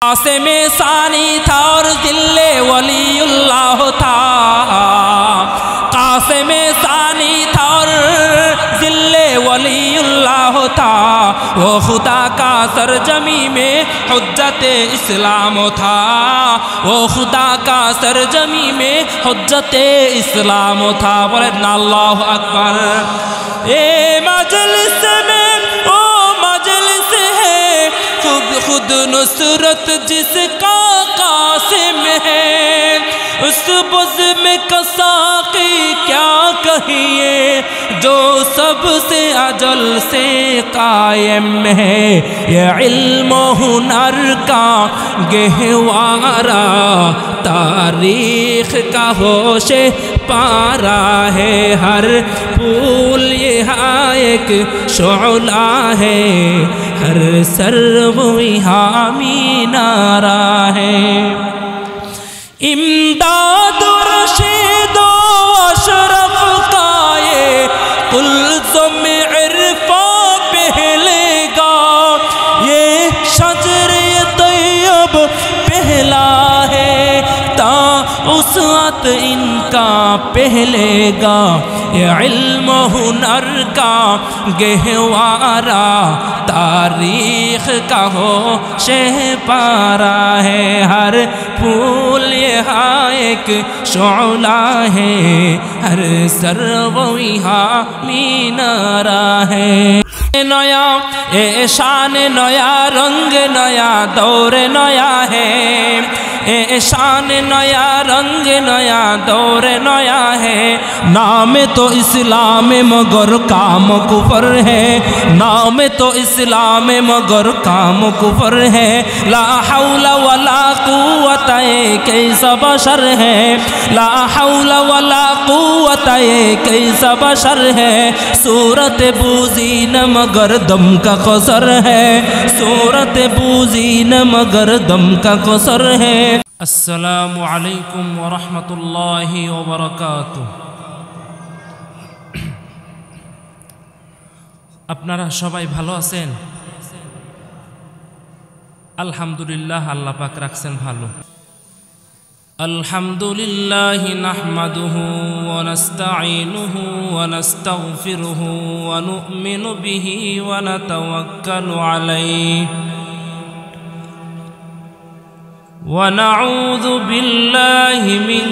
قاسم ثانی تھا اور ذل ولی اللہ تھا، قاسم ثانی تھا اور ذل ولی اللہ تھا، وہ خدا کا سرجمی میں حجت اسلام تھا، وہ خدا کا سرجمی میں حجت اسلام تھا۔ بولے نا اللہ اکبر۔ اے مجلس میں خود نصرت جس کا قاسم ہے، اس بزم کا ساقی کیا کہیے جو سب سے اجل سے قائم ہے۔ یہ علم و ہنر کا گہوارہ تاریخ کا ہوش پارا ہے، ہر پھول یہاں ایک شعلہ ہے، ہر سرو یہاں مینارہ ہے۔ امداد رشید و اشرف کا یہ قلزم عرفاں پہلے گا، یہ شجر طیب پہلا ہے تا وسعت ان کا پہلے گا۔ یہ علم و ہنر کا گہوارہ تاریخ کا ہوش پارا ہے، ہر پھول یہاں ایک شعلہ ہے، ہر سرو یہاں مینارہ ہے۔ نیا اے شان نیا رنگ نیا دور نیا ہے، اے شان نیا رنگ نیا دور نیا ہے۔ نام تو اسلام مگر کام کفر ہے، نام تو اسلام مگر کام کفر ہے۔ لا حول ولا قوت کیسا بشر ہے، لا حول ولا قوت کیسا بشر ہے۔ صورت بوزین مگر دم کا قصر ہے، صورت بوزین مگر دم کا قصر ہے۔ السلام علیکم ورحمۃ اللہ وبرکاتہ۔ আপনারা সবাই ভালো আছেন? আলহামদুলিল্লাহ, আল্লাহ পাক রাখছেন ভালো। আলহামদুলিল্লাহি নাহমাদুহু ওয়া নাস্তাঈনুহু ওয়া নাস্তাগফিরুহু ওয়া নু'মিনু বিহি ওয়া নাতাওয়াক্কালু আলাইহি ونعوذ بالله من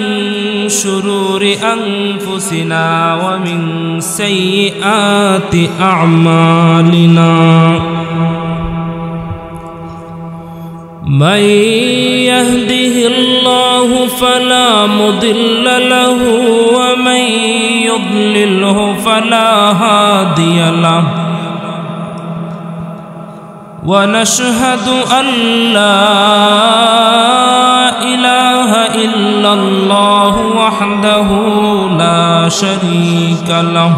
شرور أنفسنا ومن سيئات أعمالنا، من يهده الله فلا مضل له ومن يضلله فلا هادي له، ونشهد أن لا إله إلا الله وحده لا شريك له،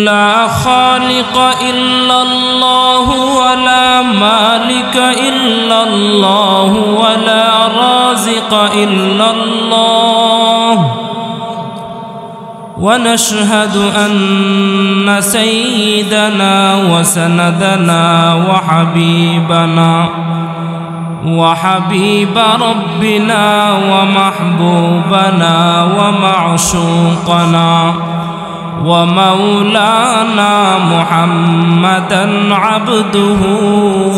لا خالق إلا الله ولا مالك إلا الله ولا رازق إلا الله، ونشهد أن سيدنا وسندنا وحبيب ربنا ومحبوبنا ومعشوقنا ومولانا محمدا عبده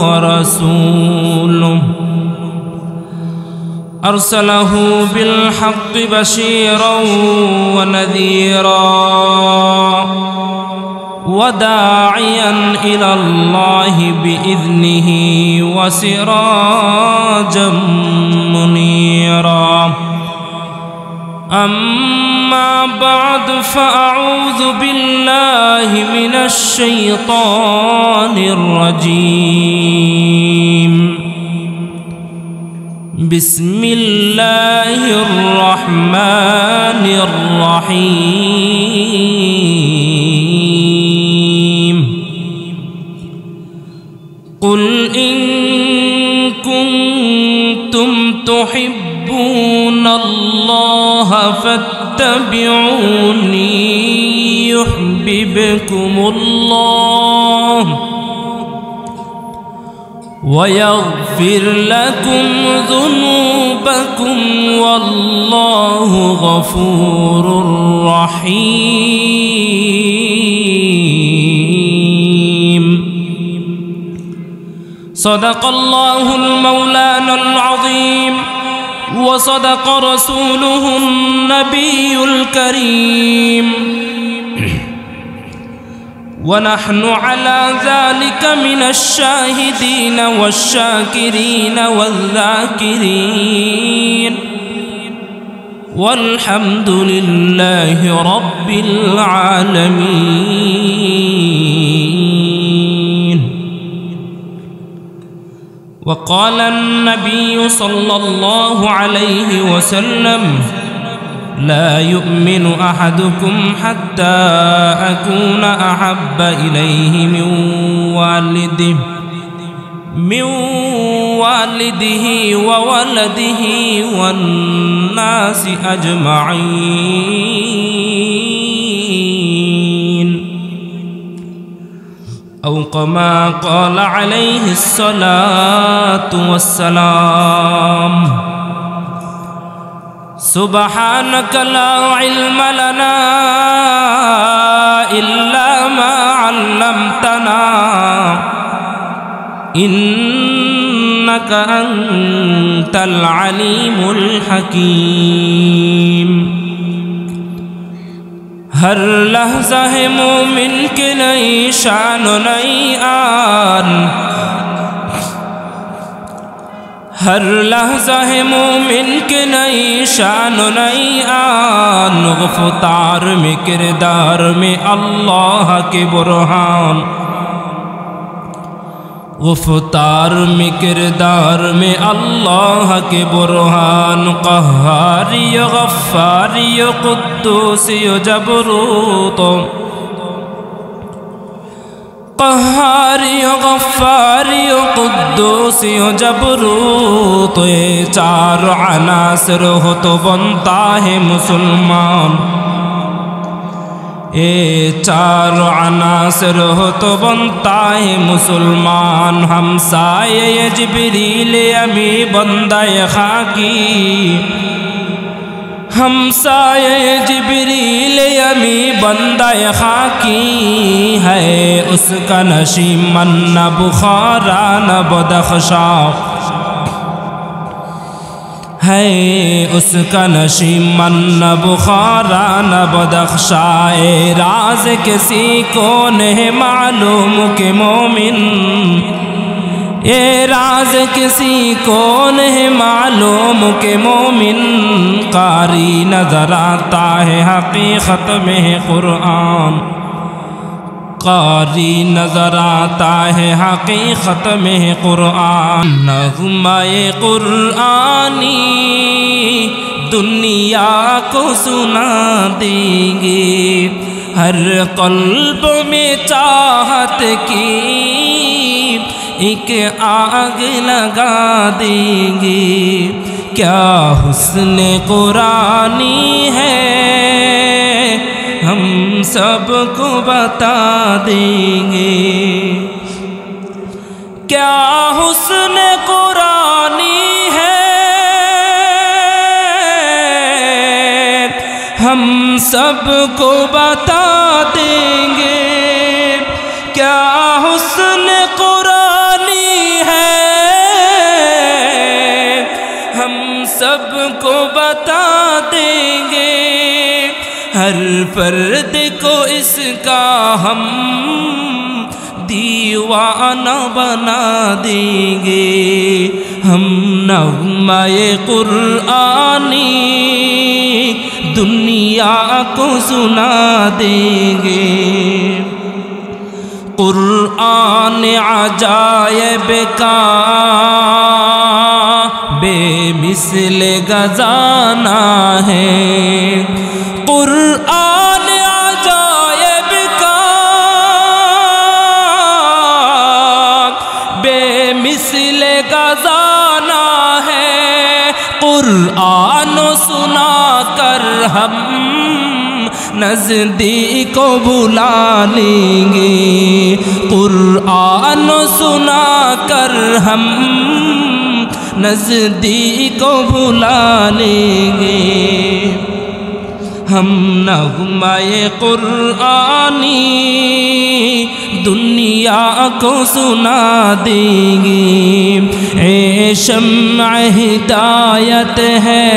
ورسوله، أرسله بالحق بشيرا ونذيرا وداعيا إلى الله بإذنه وسراجا منيرا، أما بعد فأعوذ بالله من الشيطان الرجيم، بسم الله الرحمن الرحيم، قل إن كنتم تحبون الله فاتبعوني يحببكم الله ويغفر لكم ذنوبكم والله غفور رحيم. صدق الله المولانا العظيم وصدق رسوله النبي الكريم، ونحن على ذلك من الشاهدين والشاكرين والذاكرين، والحمد لله رب العالمين. وقال النبي صلى الله عليه وسلم: لا يؤمن أحدكم حتى أكون أحب إليه من والده وولده والناس أجمعين، أو كما قال عليه الصلاة والسلام. سبحانك لا علم لنا إلا ما علمتنا إنك أنت العليم الحكيم. ہر لحظہ ہے مومن کی نئی شان و نئی آن، ہر لحظہ ہے مومن کی نئی شان و نئی آن، غفتار میں کردار میں اللہ کے برہان، غفتار میں کردار میں اللہ کے برہان، قہاری غفاری قدوسی جبروت، قہاری غفاری قدوسی جبروت، یہ چار عناصر ہو تو بنتا ہے مسلمان، یہ چار عناصر ہو تو بنتا ہے مسلمان. ہمسایہ جبریل امی بندہ خاکی، ہمسایہ جبریل امی بندہ خاکی، ہے اس کا نشیمن نہ بخارا نہ بدخشاں، ہے اس کا نشیمن نہ بخارا نہ بدخشاں. راز کسی کو نہیں معلوم کہ مومن، یہ راز کسی کو نہیں معلوم کہ مومن، قاری نظر آتا ہے حقیقت میں قرآن، قاری نظر آتا ہے حقیقت میں قرآن. نغمہ قرآنی دنیا کو سنا دیں گے، ہر قلب میں چاہت کی ایک آگ لگا دیں گے. کیا حسن قرآنی ہے ہم سب کو بتا دیں گے، کیا حسن قرآنی ہے ہم سب کو بتا دیں گے، کیا حسن قرآنی ہے ہم سب کو بتا دیں گے. ہر فرد کو اس کا ہم دیوانہ بنا دیں گے، ہم نغمہ قرآنی دنیا کو سنا دیں گے. قرآن عجائب کا بے مثل خزانہ ہے، قرآن عجائب کا بے مثل خزانہ ہے. قرآن سنا کر ہم नज़दीक बुला लेंगे, कुरान सुना कर हम नज़दीक बुला लेंगे। हम नग़्माए कुरानी दुनिया को सुना देंगे। ए शम्अ हिदायत है,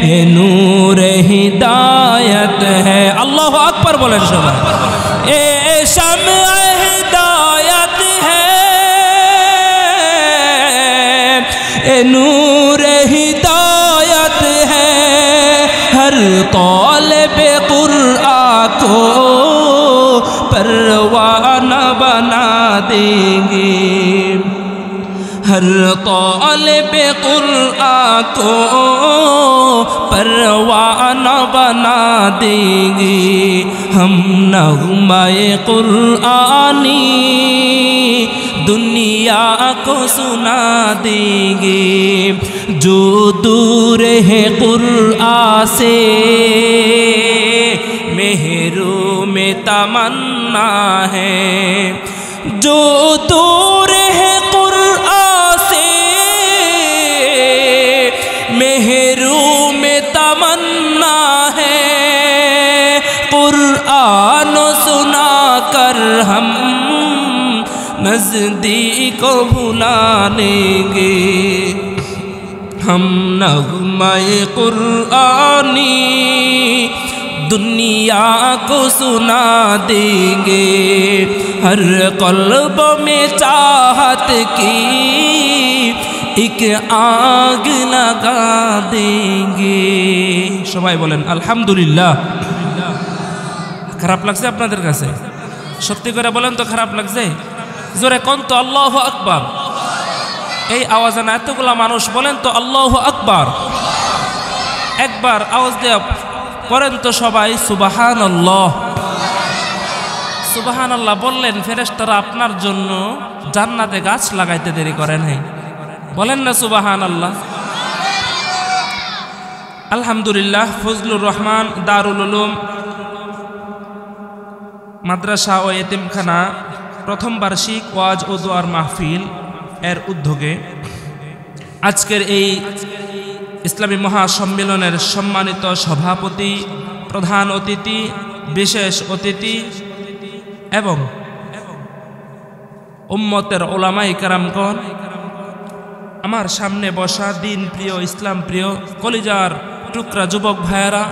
ये नूर हिदायत है। अल्लाहु अकबर बोलें सबाई। ए शम्अ हिदायत है, ये नूर हिदायत है। हर तालिबे कुरान को परवाना बना देंगे, हर तालिबे कुरान को परवाना बना देंगे। हम नग़्माए कुरानी दुनिया को सुना देंगे। जो दूर है कुरान से मेहरू में तमन्ना है, जो दूर है कुरान से मेहरू में तमन्ना है। कुरान सुना कर हम नज़दीक बुला लेंगे। हम नग़्माए कुरानी दुनिया को सुना देंगे। हर क़ल्ब में चाहत की एक आग लगा देंगे। सबाई बोलें अल्हम्दुलिल्लाह। খারাপ লাগছে আপনাদের কাছে? সত্যি করে বলেন তো খারাপ লাগছে? জোরে কোন তো আল্লাহু আকবার। এই আওয়াজে না এতগুলা মানুষ বলেন তো আল্লাহু আকবার। একবার আওয়াজ দিয়ে পড়েন তো সবাই সুবহানাল্লাহ। সুবহানাল্লাহ বললেন ফেরেশতারা আপনার জন্য জান্নাতে গাছ লাগাইতে দেরি করে নাই। বলেন না সুবহানাল্লাহ। আলহামদুলিল্লাহ। ফজলুর রহমান দারুল উলুম মাদ্রাসা ও এতিমখানা প্রথম বার্ষিক ওয়াজ ও দোয়ার মাহফিল এর উদ্যোগে আজকের এই ইসলামী মহাসম্মেলনের সম্মানিত সভাপতি, প্রধান অতিথি, বিশেষ অতিথি এবং উম্মতের ওলামায়ে কেরামগণ, আমার সামনে বসা দিন প্রিয়, ইসলাম প্রিয়, কলিজার টুকরা যুবক ভাইয়েরা,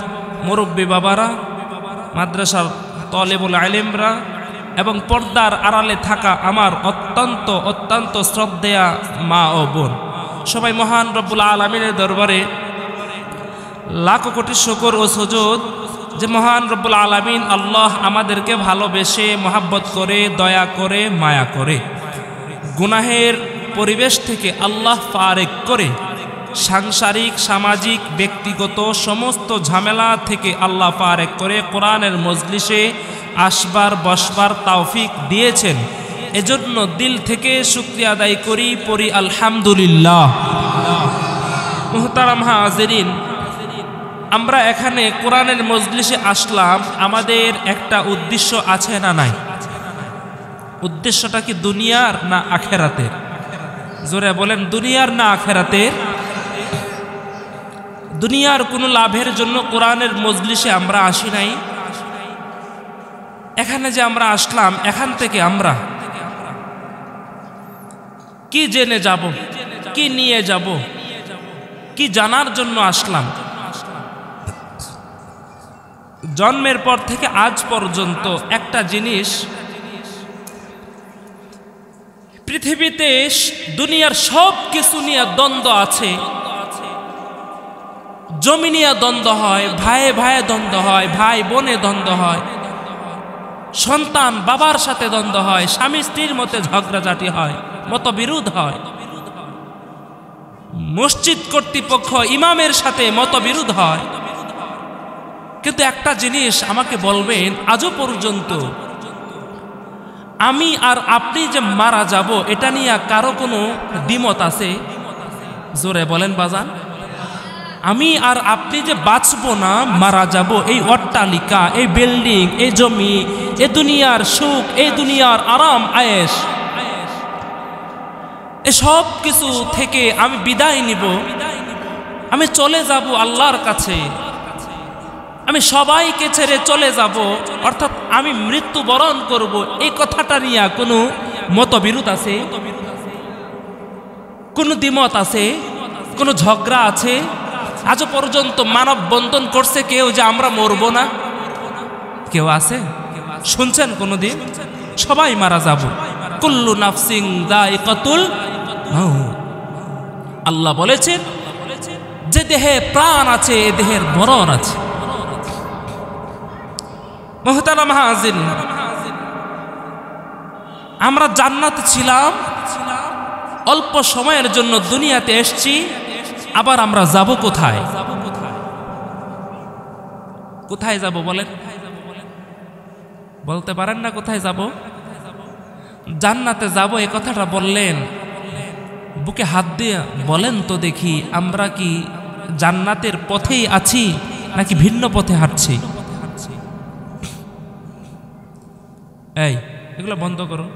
মুরব্বী বাবারা, মাদ্রাসার তালেবুল ইলমরা এবং পর্দার আড়ালে থাকা আমার অত্যন্ত অত্যন্ত শ্রদ্ধেয়া মা ও বোন, সবাই মহান রব্বুল আলামিনের দরবারে লাখো কোটি শুকর ও সুজুদ যে মহান রব্বুল আলামিন আল্লাহ আমাদেরকে ভালোবেসে মহাব্বত করে, দয়া করে, মায়া করে, গুনাহের পরিবেশ থেকে আল্লাহ ফারেক করে, সাংসারিক, সামাজিক, ব্যক্তিগত সমস্ত ঝামেলা থেকে আল্লাহ ফারেক করে কোরআনের মজলিসে আসবার বসবার তৌফিক দিয়েছেন। এজন্য দিল থেকে শুকরিয়া আদায় করি, পড়ি আলহামদুলিল্লাহ। মুহতারাম হাজিরিন, আমরা এখানে কোরআনের মজলিসে আসলাম, আমাদের একটা উদ্দেশ্য আছে না নাই? উদ্দেশ্যটা কি দুনিয়ার না আখেরাতের? জোরে বলেন, দুনিয়ার না আখেরাতের? দুনিয়ার কোনো লাভের জন্য কোরআনের মজলিসে আমরা আসি নাই। এখানে যে আমরা আসলাম, এখান থেকে আমরা কি জেনে যাব, কি নিয়ে যাব, কি জানার জন্য আসলাম? জন্মের পর থেকে আজ পর্যন্ত একটা জিনিস, পৃথিবীতে দুনিয়ার সব কিছু নিয়ে দ্বন্দ্ব আছে। জমি নিয়ে দ্বন্দ্ব হয়, ভাইয়ে ভাইয়ে দ্বন্দ্ব হয়, ভাই বোনে দ্বন্দ্ব হয়, সন্তান বাবার সাথে দ্বন্দ্ব হয়, স্বামী স্ত্রীর মধ্যে ঝগড়াঝাটি হয়, মতবিরোধ হয়, মসজিদ কর্তৃপক্ষ ইমামের সাথে মতবিরোধ হয়। কিন্তু একটা জিনিস আমাকে বলবেন, আজও পর্যন্ত আমি আর আপনি যে মারা যাব এটা নিয়ে কারো কোনো দ্বিমত আছে? জোরে বলেন বাজান। আমি আর আপনি যে বাঁচবো না, মারা যাব, এই অট্টালিকা, এই বিল্ডিং, এই জমি, এই দুনিয়ার সুখ, এই দুনিয়ার আরাম আয়েশ, এসব কিছু থেকে আমি বিদায় নিব, আমি চলে যাব আল্লাহর কাছে, আমি সবাইকে ছেড়ে চলে যাব, অর্থাৎ আমি মৃত্যুবরণ করব, এই কথাটা নিয়ে কোনো মতবিরোধ আছে? কোনো দ্বিমত আছে? কোনো ঝগড়া আছে? আজও পর্যন্ত মানব বন্ধন করছে কেউ যে আমরা মরব না? কেউ আছে? শুনছেন কোনোদিন? সবাই মারা যাব। কুল্লু নাফসিন যায়িকাতুল মাউত। আল্লাহ বলেছেন যে দেহে প্রাণ আছে, এ দেহের মরণ আছে। মুহতারাম হাজির, আমরা জান্নাতে ছিলাম, অল্প সময়ের জন্য দুনিয়াতে এসেছি, আবার আমরা যাব কোথায়? কোথায় যাব বলেন? বলতে পারেন না কোথায় যাব? জান্নাতে যাব এই কথাটা বললেন, বুকে হাত দিয়ে বলেন তো দেখি, আমরা কি জান্নাতের পথেই আছি নাকি ভিন্ন পথে হাঁটছি? এই এগুলো বন্ধ করো।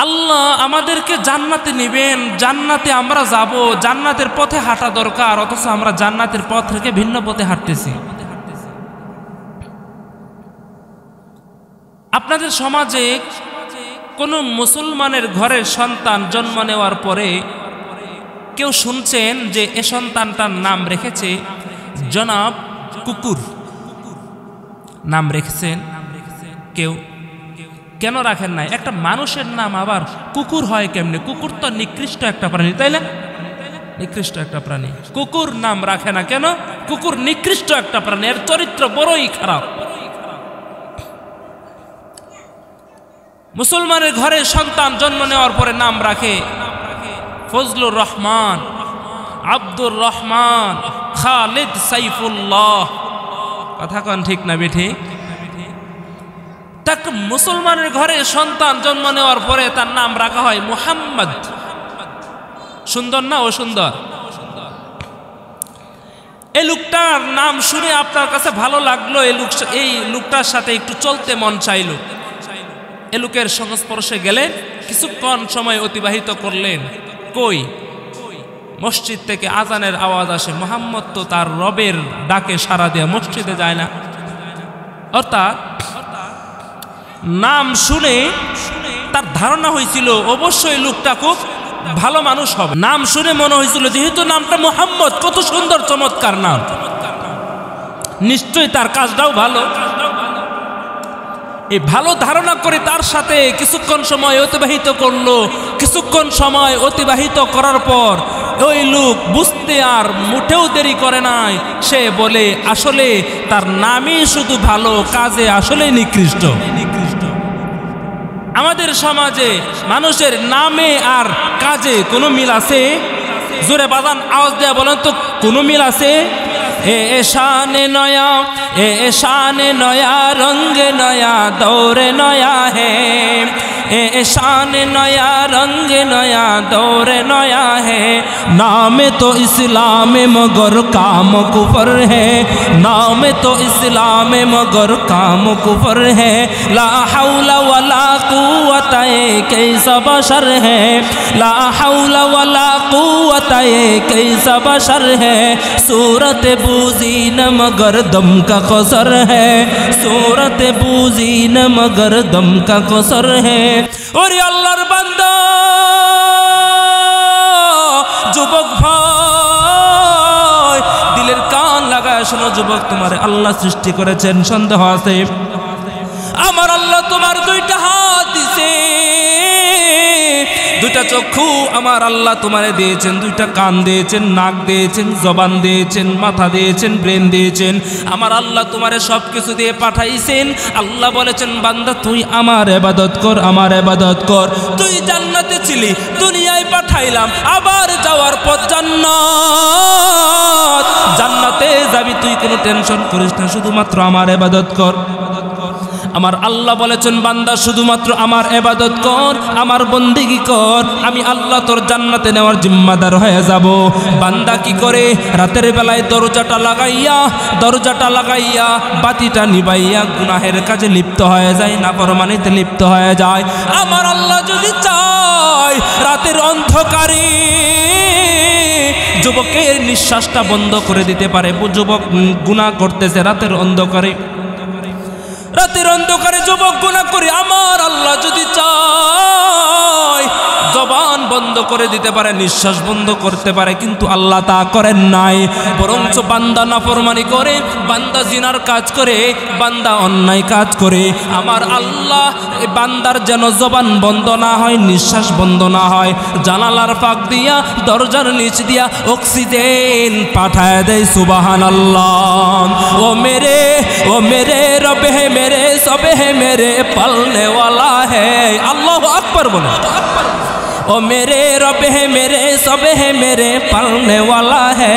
আল্লাহ আমাদেরকে জান্নাতে নেবেন, জান্নাতে আমরা যাব, জান্নাতের পথে হাঁটা দরকার, অথচ আমরা জান্নাতের পথ থেকে ভিন্ন পথে হাঁটতেছি। আপনাদের সমাজে কোনো মুসলমানের ঘরের সন্তান জন্ম নেওয়ার পরে কেউ শুনছেন যে এ সন্তানটার নাম রেখেছে জনাব কুকুর, নাম রেখেছেন কেউ? কেন রাখেন নাই? একটা মানুষের নাম আবার কুকুর হয় কেমনে? কুকুর তো নিকৃষ্ট একটা প্রাণী, তাই না? নিকৃষ্ট একটা প্রাণী, কুকুর নাম রাখে না কেন? কুকুর নিকৃষ্ট একটা প্রাণী, এর চরিত্র বড়ই খারাপ। মুসলমানের ঘরে সন্তান জন্ম নেওয়ার পরে নাম রাখে ফজলুর রহমান, আব্দুর রহমান, খালিদ, সাইফুল্লাহ। কথা কন ঠিক না বেঠি? তাকে মুসলমানের ঘরে সন্তান জন্ম নেওয়ার পরে তার নাম রাখা হয় মুহাম্মদ। সুন্দর না? ও সুন্দর। এই লোকটার নাম শুনে আপনার কাছে ভালো লাগলো, এই লোকটার সাথে একটু চলতে মন চাইলো, এ লোকের সংস্পর্শে গেলেন, কিছুক্ষণ সময় অতিবাহিত করলেন। কই? মসজিদ থেকে আজানের আওয়াজ আসে, মুহাম্মদ তো তার রবের ডাকে সাড়া দিয়ে মসজিদে যায় না। অর্থাৎ নাম শুনে তার ধারণা হয়েছিল অবশ্যই লোকটা খুব ভালো মানুষ হবে। নাম শুনে মনে হয়েছিল যেহেতু নামটা মুহাম্মদ, কত সুন্দর চমৎকার নাম, নিশ্চয়ই তার কাজটাও ভালো। এই ভালো ধারণা করে তার সাথে কিছুক্ষণ সময় অতিবাহিত করলো। কিছুক্ষণ সময় অতিবাহিত করার পর ওই লোক বুঝতে আর মুঠেও দেরি করে নাই, সে বলে আসলে তার নামই শুধু ভালো, কাজে আসলে নিকৃষ্ট। আমাদের সমাজে মানুষের নামে আর কাজে কোনো মিল আছে? জোরে বাজান, আওয়াজ দেয়া বলেন তো, কোনো মিল আছে? ए शान नया, ए शान नया, रंग नया, दौर नया है। ए शान नया, रंग नया, दौर नया है। नाम तो इस्लाम मगर काम कुफर है, नाम तो इस्लाम मगर काम कुफर है। ला हौला वला कुव्वत कैसा बशर है, ला हौला वला कुव्वत कैसा बशर है। सूरत बूजी न मगर दम का कसर है, सूरत बूजी न मगर दम का कसर है। और अल्लाहर बंदा যুবক ভাই, দিলের কান লাগায় শোনো যুবক, তোমার আল্লাহ সৃষ্টি করেছেন, সন্দেহ আছে? আমার আল্লাহ তোমার দুইটা হাত দিছে, দুইটা চক্ষু আমার আল্লাহ তোমারে দিয়েছেন, দুইটা কান দিয়েছেন, নাক দিয়েছেন, জবান দিয়েছেন, মাথা দিয়েছেন, ব্রেন দিয়েছেন। আমার আল্লাহ তোমারে সব কিছু দিয়ে পাঠাইছেন। আল্লাহ বলেছেন বান্দা তুই আমার ইবাদত কর, আমার ইবাদত কর। তুই জান্নাতে ছিলি, দুনিয়ায় পাঠাইলাম, আবার যাওয়ার পথ জান্নাত, জান্নাতে যাবি, তুই কোনো টেনশন করিস না, শুধুমাত্র আমার ইবাদত কর। আমার আল্লাহ বলেছেন বান্দা শুধুমাত্র আমার ইবাদত কর, আমার বন্দেগী কর, আমি আল্লাহ তোর জান্নাতে নেওয়ার জিম্মাদার হয়ে যাব। বান্দা কি করে? রাতের বেলায় দরজাটা লাগাইয়া বাতিটা নিবাইয়া গুনাহের কাজে লিপ্ত হয়ে যায়, নাফরমানিতে লিপ্ত হয়ে যায়। আমার আল্লাহ যদি চায় রাতের অন্ধকারে যুবকের নিঃশ্বাসটা বন্ধ করে দিতে পারে। যুবক গুনাহ করতেছে রাতের অন্ধকারে যুবক গুনাহ করে, আমার আল্লাহ যদি চায় জবান বন্ধ করে দিতে পারে, নিঃশ্বাস বন্ধ করতে পারে, কিন্তু আল্লাহ তা করেন নাই। বরঞ্চ বান্দা নাফরমানি করে, বান্দা জিনার কাজ করে, বান্দা অন্যায় কাজ করে, আমার আল্লাহ বান্দার যেন জবান বন্ধ না হয়, নিঃশ্বাস বন্ধ না হয়, জানালার ফাঁক দিয়া দরজার নিচ দিয়া অক্সিজেন পাঠায় দেয়। সুবহানাল্লাহ। ও মেরে রব হে मेरे सब है मेरे पलने वाला है। अल्लाहु अकबर बोले। ओ मेरे रब है मेरे सब है मेरे पलने वाला है।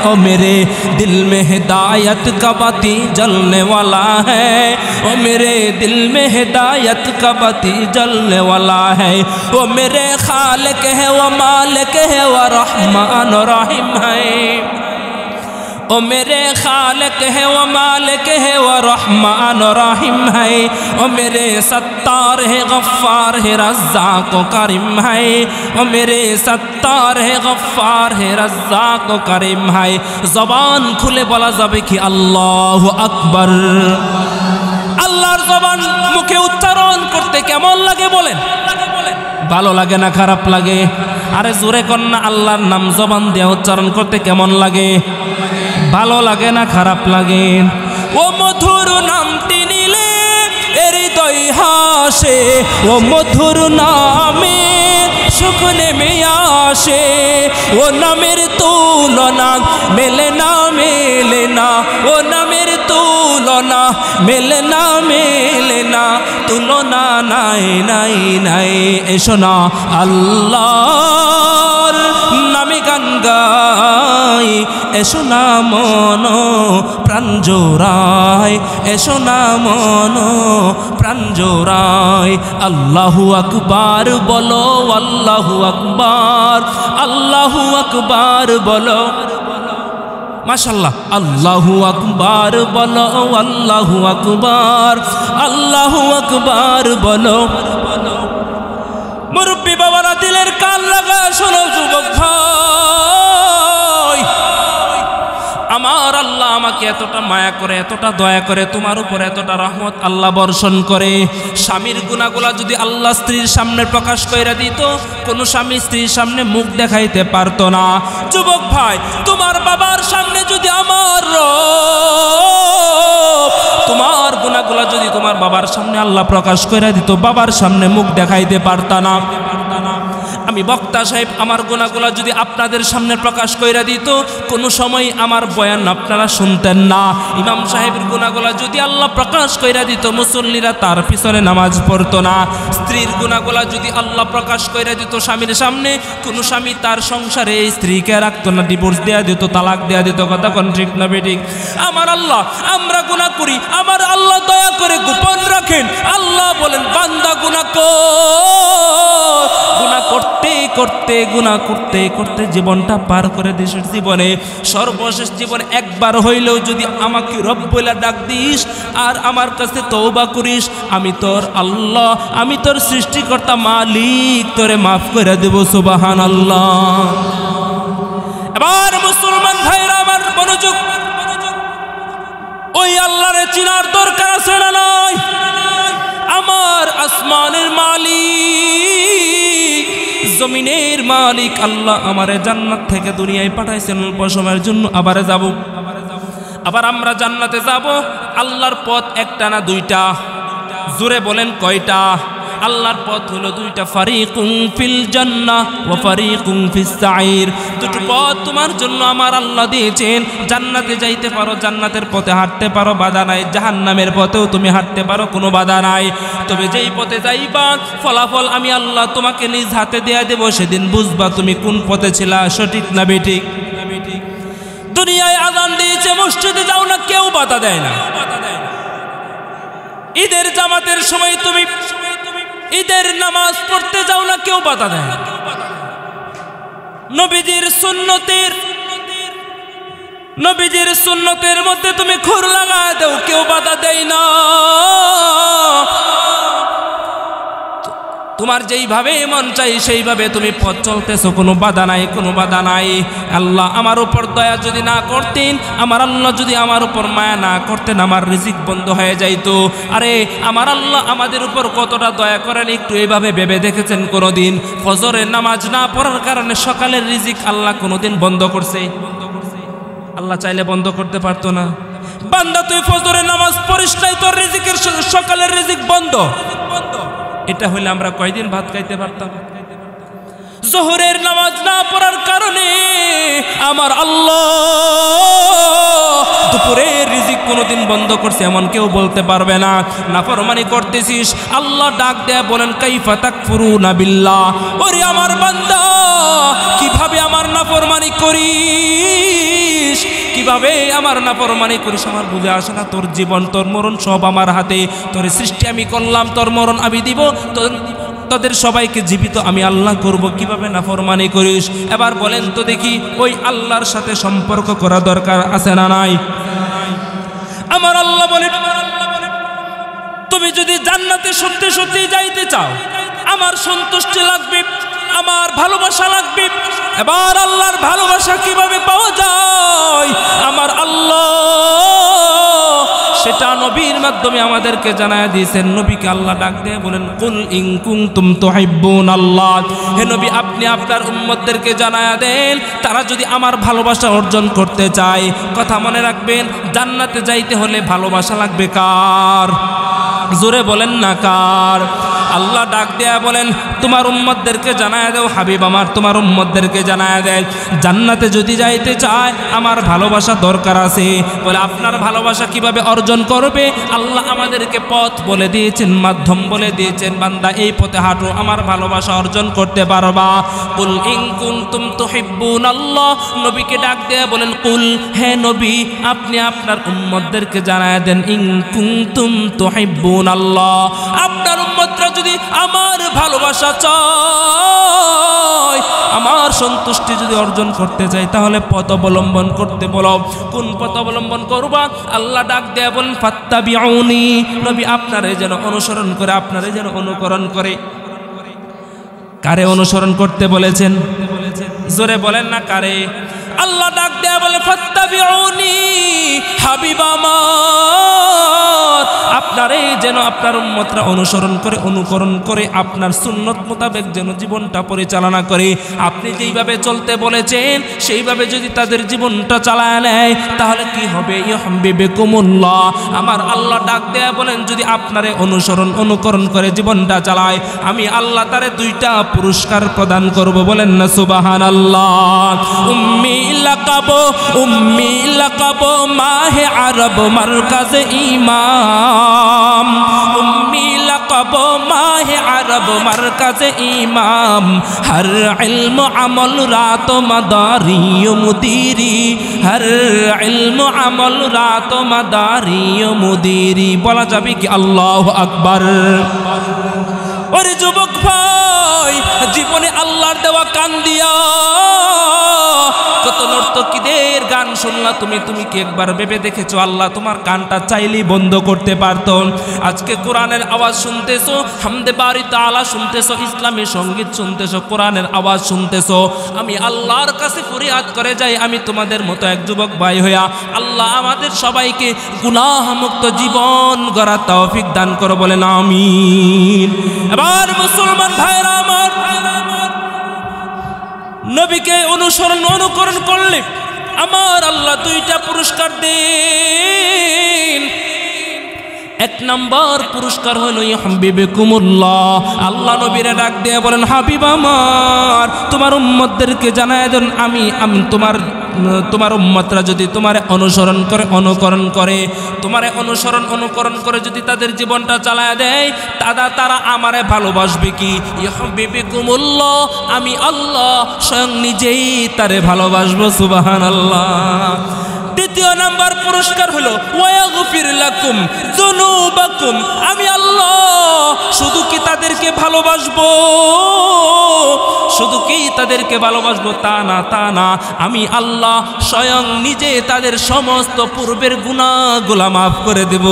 ओ मेरे दिल में हिदायत का बत्ती जलने वाला है। ओ मेरे दिल में हिदायत का बत्ती जलने वाला है। वो मेरे खालिक है, वो मालिक है, वो रहमान रहीम है। ओ मेरे खालिक है, वो मालिक है, वो रहमान रहीम है। ओ मेरे सत्तार है, गफ्फार है, रज़्ज़ाक़ व करीम है। ओ मेरे सत्तार है, गफ्फार है, रज़्ज़ाक़ व करीम है। ज़बान खुले बोला जाबे कि अल्लाहु अकबर। আল্লাহর জবান মুখে উচ্চারণ করতে কেমন লাগে বলেন? ভালো লাগে না খারাপ লাগে? আরে জোরে কর না, আল্লাহর নাম জবান দিয়ে উচ্চারণ করতে কেমন লাগে? ভালো লাগে না খারাপ লাগে? ও মধুর নামটি নিলে হৃদয় হাসে, ও মধুর নামে সুখ নেমে আসে। ও নামের তুলনা মেলে না, ও নামের তুলনা মেলে না, তুলনা নাই। এসো না আল্লাহর নামে গান গাই, এসো না মন প্রাণ জোড়ায়, এসো না মন প্রাণ জোড়ায়। আল্লাহু আকবার বলো, আল্লাহু আকবার, আল্লাহু আকবার বলো। মাশাআল্লাহ। আল্লাহু আকবার বলো, আল্লাহু আকবার, আল্লাহু আকবার বলো। মুরব্বী বাবারা দিলের কান লাগা শোনো যুবক ভাই, আমার আল্লাহ আমাকে এতটা মায়া করে, এতটা দয়া করে, তোমার উপর এতটা রহমত আল্লাহ বর্ষণ করে। স্বামীর গুনাহগুলা যদি আল্লাহ স্ত্রীর সামনে প্রকাশ কইরা দিত, কোন স্বামী স্ত্রীর সামনে মুখ দেখাইতে পারতো না। যুবক ভাই, তোমার বাবার সামনে যদি আমার তোমার গুনাহগুলা যদি তোমার বাবার সামনে আল্লাহ প্রকাশ কইরা দিত, বাবার সামনে মুখ দেখাইতে পারতা না। আমি বক্তা সাহেব আমার গুনাহগুলা যদি আপনাদের সামনে প্রকাশ কইরা দিত, কোনো সময় আমার বয়ান আপনারা শুনতেন না। ইমাম সাহেবের গুনাহগুলা যদি আল্লাহ প্রকাশ কইরা দিত, মুসল্লিরা তার পিছনে নামাজ পড়তো না। স্ত্রীর গুনাহগুলা যদি আল্লাহ প্রকাশ কইরা দিত স্বামীর সামনে, কোনো স্বামী তার সংসারে এই স্ত্রীকে রাখতো না, ডিভোর্স দেয়া দিত, তালাক দেয়া দিত। কথা কোন ঠিক না বেঠিক? আমার আল্লাহ, আমরা গুনাহ করি, আমার আল্লাহ দয়া করে গোপন রাখেন। আল্লাহ বলেন বান্দা গুনাহ কর, গুনাহ করতে করতে জীবনটা পার করে দেশের জীবনে সর্বশেষ জীবনে একবার হইলেও যদি আমাকে রব বলে ডাক দিস আর আমার কাছে তওবা করিস, আমি তোর আল্লাহ, আমি তোর সৃষ্টিকর্তা মালিক তোরে মাফ করে দেব। সুবহানাল্লাহ। এবার মুসলমান ভাইরা আমার মনোযোগ, ওই আল্লাহরে চিনার দরকার আছে না নাই? আমার আসমানের মালিক, জমিনের মালিক আল্লাহ আমারে জান্নাত থেকে দুনিয়ায় পাঠাইছেন অল্প সময়ের জন্য, আবার যাব, আবার আমরা জান্নাতে যাব। আল্লাহর পথ একটা না দুইটা? জোরে বলেন কয়টা? আল্লাহর পথ হলো দুইটা, ফারিকুন ফিল জান্নাহ ওয়া ফারিকুন ফিস সাঈর। দুটো পথ তোমার জন্য আমার আল্লাহ দিয়েছেন। জান্নাতে যাইতে পারো, জান্নাতের পথে হাঁটতে পারো, বাধা নাই। জাহান্নামের পথেও তুমি হাঁটতে পারো, কোনো বাধা নাই। তবে যেই পথে যাইবা ফলাফল আমি আল্লাহ তোমাকে নিজ হাতে দেয়া দেব, সেদিন বুঝবা তুমি কোন পথে ছিলা, সঠিক না বেঠিক। দুনিয়ায় আযান দিয়েছে, মসজিদে যাও না, কেউ বাধা দেয় না। ঈদের জামাতের সময় তুমি ঈদের নামাজ পড়তে যাও না, কেউ বাধা দেয় না। নবীজির সুন্নতের মধ্যে তুমি খুর লাগায় দাও, কেউ বাধা দেয় না। তোমার যেইভাবে মন চাই সেইভাবে তুমি পথ চলতেছো, কোনো বাধা নাই, কোনো বাধা নাই। আল্লাহ আমার উপর দয়া যদি না করতেন, আমার আল্লাহ যদি আমার উপর মায়া না করতেন, আমার রিজিক বন্ধ হয়ে যাইতো। আরে আমার আল্লাহ আমাদের উপর কতটা দয়া করেন একটু এইভাবে ভেবে দেখেছেন? কোনোদিন ফজরের নামাজ না পড়ার কারণে সকালের রিজিক আল্লাহ কোনোদিন বন্ধ করছে? আল্লাহ চাইলে বন্ধ করতে পারতো না। বান্দা তুই ফজরের নামাজ পড়িস নাই, তোর রিজিকের সকালের রিজিক বন্ধ। এটা হইলে আমরা কয়দিন ভাত খাইতে পারতাম? জোহরের নামাজ না পড়ার কারণে আমার আল্লাহ দুপুরের রিজিক কোনোদিন বন্ধ করছে এমন কেউ বলতে পারবে না। নাফরমানি করতেছিস, আল্লাহ ডাক দেয়া বলেন কাইফা তাকফুরুনা বিল্লাহ, ওরে আমার বান্দা কিভাবে আমার নাফরমানি করিস, কিভাবে আমার নাফরমানি করিস? আমার বুঝে আসে না। তোর জীবন তোর মরণ সব আমার হাতে। তোর সৃষ্টি আমি করলাম, তোর মরণ আমি দিব, তাদের সবাইকে জীবিত আমি আল্লাহ করব, কিভাবে নাফরমানি করিস? এবার বলেন তো দেখি, ওই আল্লাহর সাথে সম্পর্ক করা দরকার আছে না নাই? আমার আল্লাহ বলে তুমি যদি জান্নাতে সত্যি সত্যি যাইতে চাও, আমার সন্তুষ্টি লাগবে, আমার ভালোবাসা লাগবে। এবার আল্লাহর ভালোবাসা কিভাবে পাওয়া যায়? আমার আল্লাহ সেটা নবীর মাধ্যমে আমাদেরকে জানায় দিয়েছেন। নবীকে আল্লাহ ডাক দিয়ে বলেন কুল ইন কুনতুম তুহিব্বুনাল্লাহ, হে নবী আপনি আপনার উম্মতদেরকে জানায় দেন, তারা যদি আমার ভালোবাসা অর্জন করতে চায়, কথা মনে রাখবেন, জান্নাতে যাইতে হলে ভালোবাসা লাগবে কার? জোরে বলেন না কার? আল্লাহ ডাক দেয়া বলেন তোমার উম্মতদেরকে জানায় দাও, হাবিব আমার তোমার উম্মতদেরকে জানায় দেয়, জান্নাতে যদি যাইতে চায় আমার ভালোবাসা দরকার আছে। বলে আপনার ভালোবাসা কিভাবে অর্জন করবে? আল্লাহ আমাদেরকে পথ বলে দিয়েছেন, মাধ্যম বলে দিয়েছেন, বান্দা এই পথে হাঁটো, আমার ভালোবাসা অর্জন করতে পারবা। কুল ইন কুনতুম তুহিব্বুনাল্লাহ, নবীকে ডাক দেয়া বলেন কুল, হে নবী আপনি আপনার উম্মতদেরকে জানায় দেন ইন কুনতুম তুহিব্বুনাল্লাহ, আপনার উম্মতরা যদি আমার ভালোবাসা চায়, আমার সন্তুষ্টি যদি অর্জন করতে চাই, তাহলে পথ অবলম্বন করতে বলো। কোন পথ অবলম্বন করবা? আল্লাহ ডাক দেয়া বলেন ফাত্তাবিউনি, নবী আপনারে যেন অনুসরণ করে, আপনারে যেন অনুকরণ করে। কারে অনুসরণ করতে বলেছেন? জোরে বলেন না কারে? আল্লাহ ডাক দেয়া বলে ফাত্তাবিউনি, হাবিব আমার আপনারে যেন আপনার উম্মতরা অনুসরণ করে, অনুকরণ করে, আপনার সুন্নত মোতাবেক যেন জীবনটা পরিচালনা করে। আপনি যেইভাবে চলতে বলেছেন সেইভাবে যদি তাদের জীবনটা চালায় নেয়, তাহলে কি হবে? ইউহিব্বুকুমুল্লাহ, আমার আল্লাহ ডাক দেয়া বলেন যদি আপনারে অনুসরণ অনুকরণ করে জীবনটা চালায়, আমি আল্লাহ তারে 2টা পুরস্কার প্রদান করব। বলেন না সুবহানাল্লাহ। উম্মি লাকাব মাহে আরব মারকাজ ইমাম, উম্মি লাকাব মাহে আরব মারকাজ ইমাম, হর ইলম আমল রাত মাদারি মুদিরি, হর ইলম আমল রাত মাদারি মুদিরি। বলা যাবে কি আল্লাহু আকবার? ওরে যুবক ভাই, জীবনে আল্লাহর দেওয়া কান দিয়া কত নর্তকীদের গান শুনলা তুমি কি একবার ভেবে দেখেছো আল্লাহ তোমার কানটা চাইলেই বন্ধ করতে পারত? আজকে কোরআনের আওয়াজ শুনতেছো, হামদে বারি তাআলা শুনতেছো, ইসলামী সঙ্গীত শুনতেছো, কোরআনের আওয়াজ শুনতেছো, আমি আল্লাহর কাছে ফরিয়াদ করে যাই, আমি তোমাদের মতো এক যুবক ভাই হইয়া আল্লাহ আমাদের সবাইকে গুনাহ মুক্ত জীবন গড়ার তৌফিক দান করো। বলেন আমিন। এবার মুসলমান ভাইরা আমার, নবীকে অনুসরণ অনুকরণ করলে আমার আল্লাহ 2টা পুরস্কার দেন। 1 নম্বর পুরস্কার হলো ইউহিব্বুকুমুল্লাহ, আল্লাহ নবীরে ডাক দিয়ে বলেন হাবিব আমার তোমার উম্মতদেরকে জানায় দেন, আমি তোমার উম্মতরা যদি তোমারে অনুসরণ করে, অনুকরণ করে, তোমারে অনুসরণ অনুকরণ করে যদি তাদের জীবনটা চালায় দেয়, তারা আমারে ভালোবাসবে কি? ইউহিব্বুকুমুল্লাহ, আমি আল্লাহ স্বয়ং নিজেই তারে ভালোবাসবো। সুবহানাল্লাহ। দ্বিতীয় নাম্বার পুরস্কার হলো ওয়াগফির লাকুম যুনুবাকুম। আমি আল্লাহ শুধু কি তাদেরকে ভালোবাসবো, শুধু কি তাদেরকে ভালোবাসবো তা না, আমি আল্লাহ স্বয়ং নিজে তাদের সমস্ত পূর্বের গুনাহগুলো মাফ করে দেব।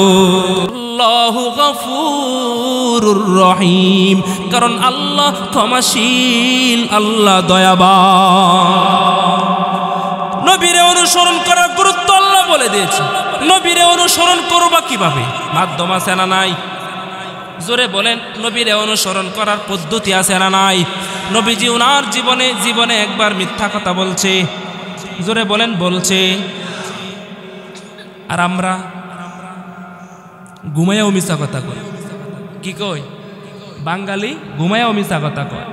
আল্লাহু গফুরুর রহিম, কারণ আল্লাহ ক্ষমাশীল, আল্লাহ দয়াবান। নবীরে অনুসরণ করার গুরুত্ব আল্লাহ বলে দিয়েছে। নবীরে অনুসরণ করবা কিভাবে? মাধ্যম আছে না নাই? জোরে বলেন, নবীরে অনুসরণ করার পদ্ধতি আছে না নাই? নবীজি ওনার জীবনে একবার মিথ্যা কথা বলছে, জোরে বলেন বলছে। আর আমরা ঘুমাইয়াও মিথ্যা কথা কই। কি কই? বাঙালি ঘুমাইয়াও মিথ্যা কথা কয়।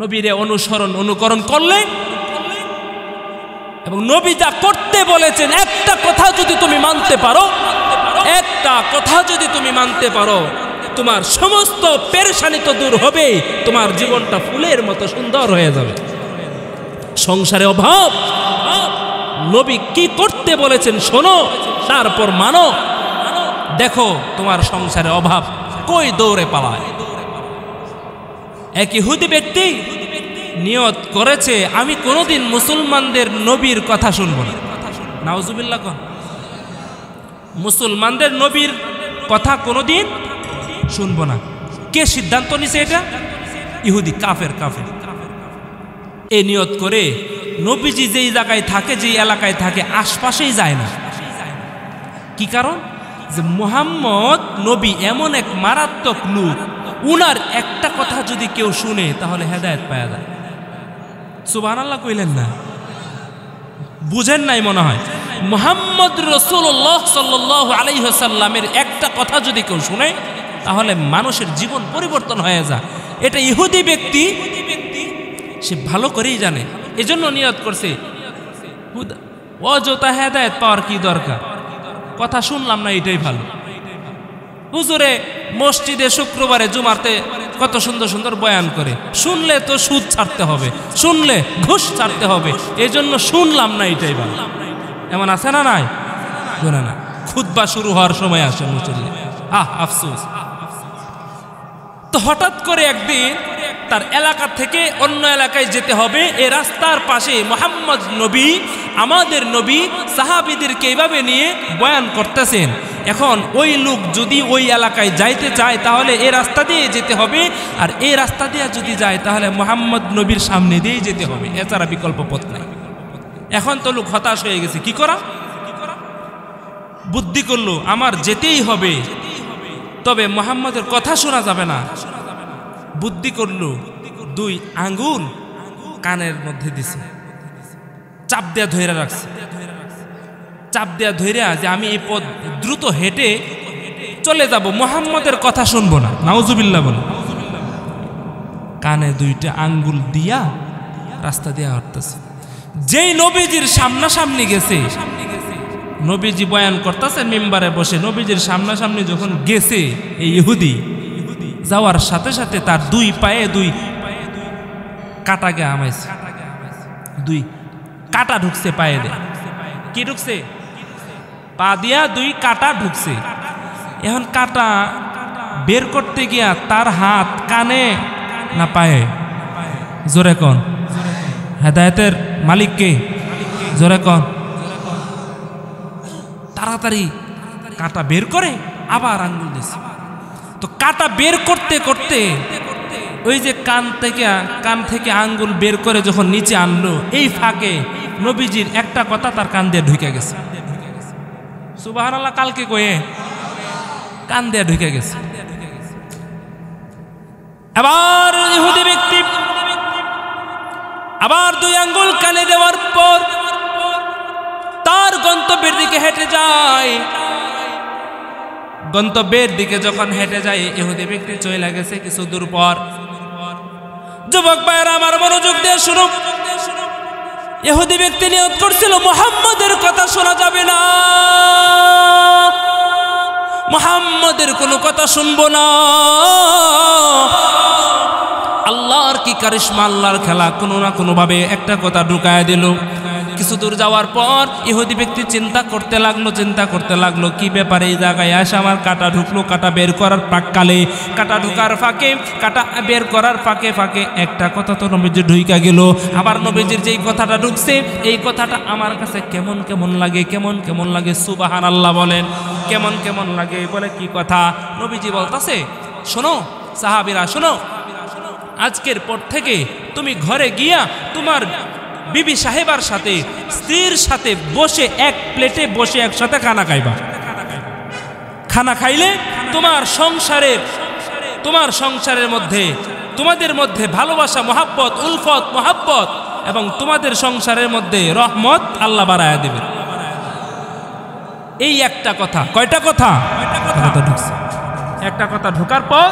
নবীরে অনুকরণ করলে এবং নবী যা করতে বলেছেন একটা কথা যদি তুমি মানতে পারো, একটা কথা যদি তুমি মানতে পারো, তোমার সমস্ত পেরেশানি তো দূর হবে, তোমার জীবনটা ফুলের মতো সুন্দর হয়ে যাবে। সংসারে অভাব, নবী কি করতে বলেছেন শোনো, তারপর মানো, দেখো তোমার সংসারে অভাব কই দৌড়ে পালায়। এক ইহুদি ব্যক্তি নিয়ত করেছে আমি কোনোদিন মুসলমানদের নবীর কথা শুনবো না। নাউজুবিল্লাহ কোন? মুসলমানদের নবীর কথা কোনোদিন শুনবো না। কে সিদ্ধান্ত নিছে এটা? ইহুদি, কাফের। এই নিয়ত করে নবীজি যেই জায়গায় থাকে, যেই এলাকায় থাকে, আশপাশেই যায় না। কি কারণ? যে মুহাম্মদ নবী এমন এক মারাত্মক লোক, উনার একটা কথা যদি কেউ শুনে তাহলে হেদায়েত পাওয়া যায়। সুবহানাল্লাহ কইলেন না? বুঝেন নাই মনে হয়। মুহাম্মদ রাসূলুল্লাহ সাল্লাল্লাহু আলাইহি ওয়াসাল্লামের একটা কথা যদি কেউ শুনে তাহলে মানুষের জীবন পরিবর্তন হয়ে যায়। এটা ইহুদি ব্যক্তি সে ভালো করেই জানে, এজন্য নিয়ত করছে অযথা হেদায়েত পাওয়ার কি দরকার, কথা শুনলাম না এটাই ভালো। হুজুরে মসজিদে শুক্রবারে জুমাতে কত সুন্দর সুন্দর বয়ান করে, শুনলে তো সুদ ছাড়তে হবে, শুনলে ঘুষ ছাড়তে হবে, এই জন্য শুনলাম না এটাই ভালো। এমন আছে না নাই? না, খুতবা শুরু হওয়ার সময় আসে মুসল্লি, আফসোস। তো হঠাৎ করে একদিন তার এলাকা থেকে অন্য এলাকায় যেতে হবে, এই রাস্তার পাশে মুহাম্মদ নবী, আমাদের নবী সাহাবীদেরকে এইভাবে নিয়ে বয়ান করতেছেন। এখন ওই লোক যদি ওই এলাকায় যাইতে চায় তাহলে এই রাস্তা দিয়ে যেতে হবে, আর এই রাস্তা দিয়ে যদি যায় তাহলে মুহাম্মদ নবীর সামনে দিয়েই যেতে হবে, এছাড়া বিকল্প পথ নাই। এখন তো লোক হতাশ হয়ে গেছে, কি করা? বুদ্ধি করলো আমার যেতেই হবে, তবে মুহাম্মদের কথা শোনা যাবে না। বুদ্ধি করলো, 2 আঙ্গুল কানের মধ্যে দিছে, চাপ দেয়া ধরে রাখছে, চাপ দেয়া ধরে যে আমি এই পথ দ্রুত হেঁটে চলে যাব, মুহাম্মদের কথা শুনবো না। নাউজুবিল্লাহ বলে কানে 2টা আঙ্গুল দিয়া রাস্তা দিয়ে হাঁটতেছে। যেই নবীজির সামনাসামনি গেছে, নবীজি বয়ান করতেছেন মিম্বারে বসে, নবীজির সামনাসামনি যখন গেছে এই ইহুদি, যাওয়ার সাথে সাথে তার 2 পায়ে 2 কাটা গে আমাইছে, 2 কাটা ঢুকছে পায়ে দিয়ে। কি ঢুকছে? পা দিয়া 2 কাটা ঢুকছে। এখন কাটা বের করতে গিয়া তার হাত কানে না পায়ে? জোরে কোন? হেদায়েতের মালিক কে? জোরে কোন? তাড়াতাড়ি কাটা বের করে আবার আঙ্গুল দিছে। তো কাটা বের করতে করতে ওই যে কান থেকে আঙ্গুল বের করে যখন নিচে আনলো, এই ফাঁকে নবীজির একটা কথা তার কান দিয়ে ঢুকে গেছে। সুবহানাল্লাহ, কালকে কয়ে কান দিয়ে ঢুকে গেছে। আবার ইহুদি ব্যক্তি আবার 2 আঙ্গুল কানে দেওয়ার পর তার গন্তব্যের দিকে হেঁটে যায়। গন্তব্যের দিকে যখন হেঁটে যায়, ইহুদি ব্যক্তি চলে গেছে কিছু দূর পর। যুবক ভাইরা আমার মনোযোগ দিয়ে শুনো, ইহুদি ব্যক্তি নিয়ত করছিল মুহাম্মদের কথা শোনা যাবে না, মুহাম্মদের কোনো কথা শুনবো না। আল্লাহর কি কারিশমা, আল্লাহর খেলা, কোনো না কোনো ভাবে একটা কথা ঢুকায় দিল। কিছু দূর যাওয়ার পর ইহুদি ব্যক্তি চিন্তা করতে লাগলো কি ব্যাপারে এই জায়গায় আসে আমার কাটা ঢুকলো। কাটা বের করার প্রাককালে, কাটা ঢুকার ফাঁকে, কাটা বের করার ফাঁকে ফাঁকে একটা কথা তো নবীজি ঢুইকা গেল। আবার নবীজির যেই কথাটা ঢুকছে এই কথাটা আমার কাছে কেমন কেমন লাগে। সুবহানাল্লাহ বলেন, কেমন লাগে? বলে কি কথা? নবীজি বলতাছে, শোনো সাহাবীরা শোনো, আজকের পর থেকে তুমি ঘরে গিয়া তোমার বিবি সাহেবার সাথে, স্ত্রীর সাথে বসে এক প্লেটে বসে একসাথে খানা খাইবা। খানা খাইলে তোমার সংসারের মধ্যে, তোমাদের মধ্যে ভালোবাসা, মহাব্বত, উলফত, মহাব্বত এবং তোমাদের সংসারের মধ্যে রহমত আল্লাহ বাড়ায়া দিবেন। এই একটা কথা। কয়টা কথা? একটা কথা ঢোকার পর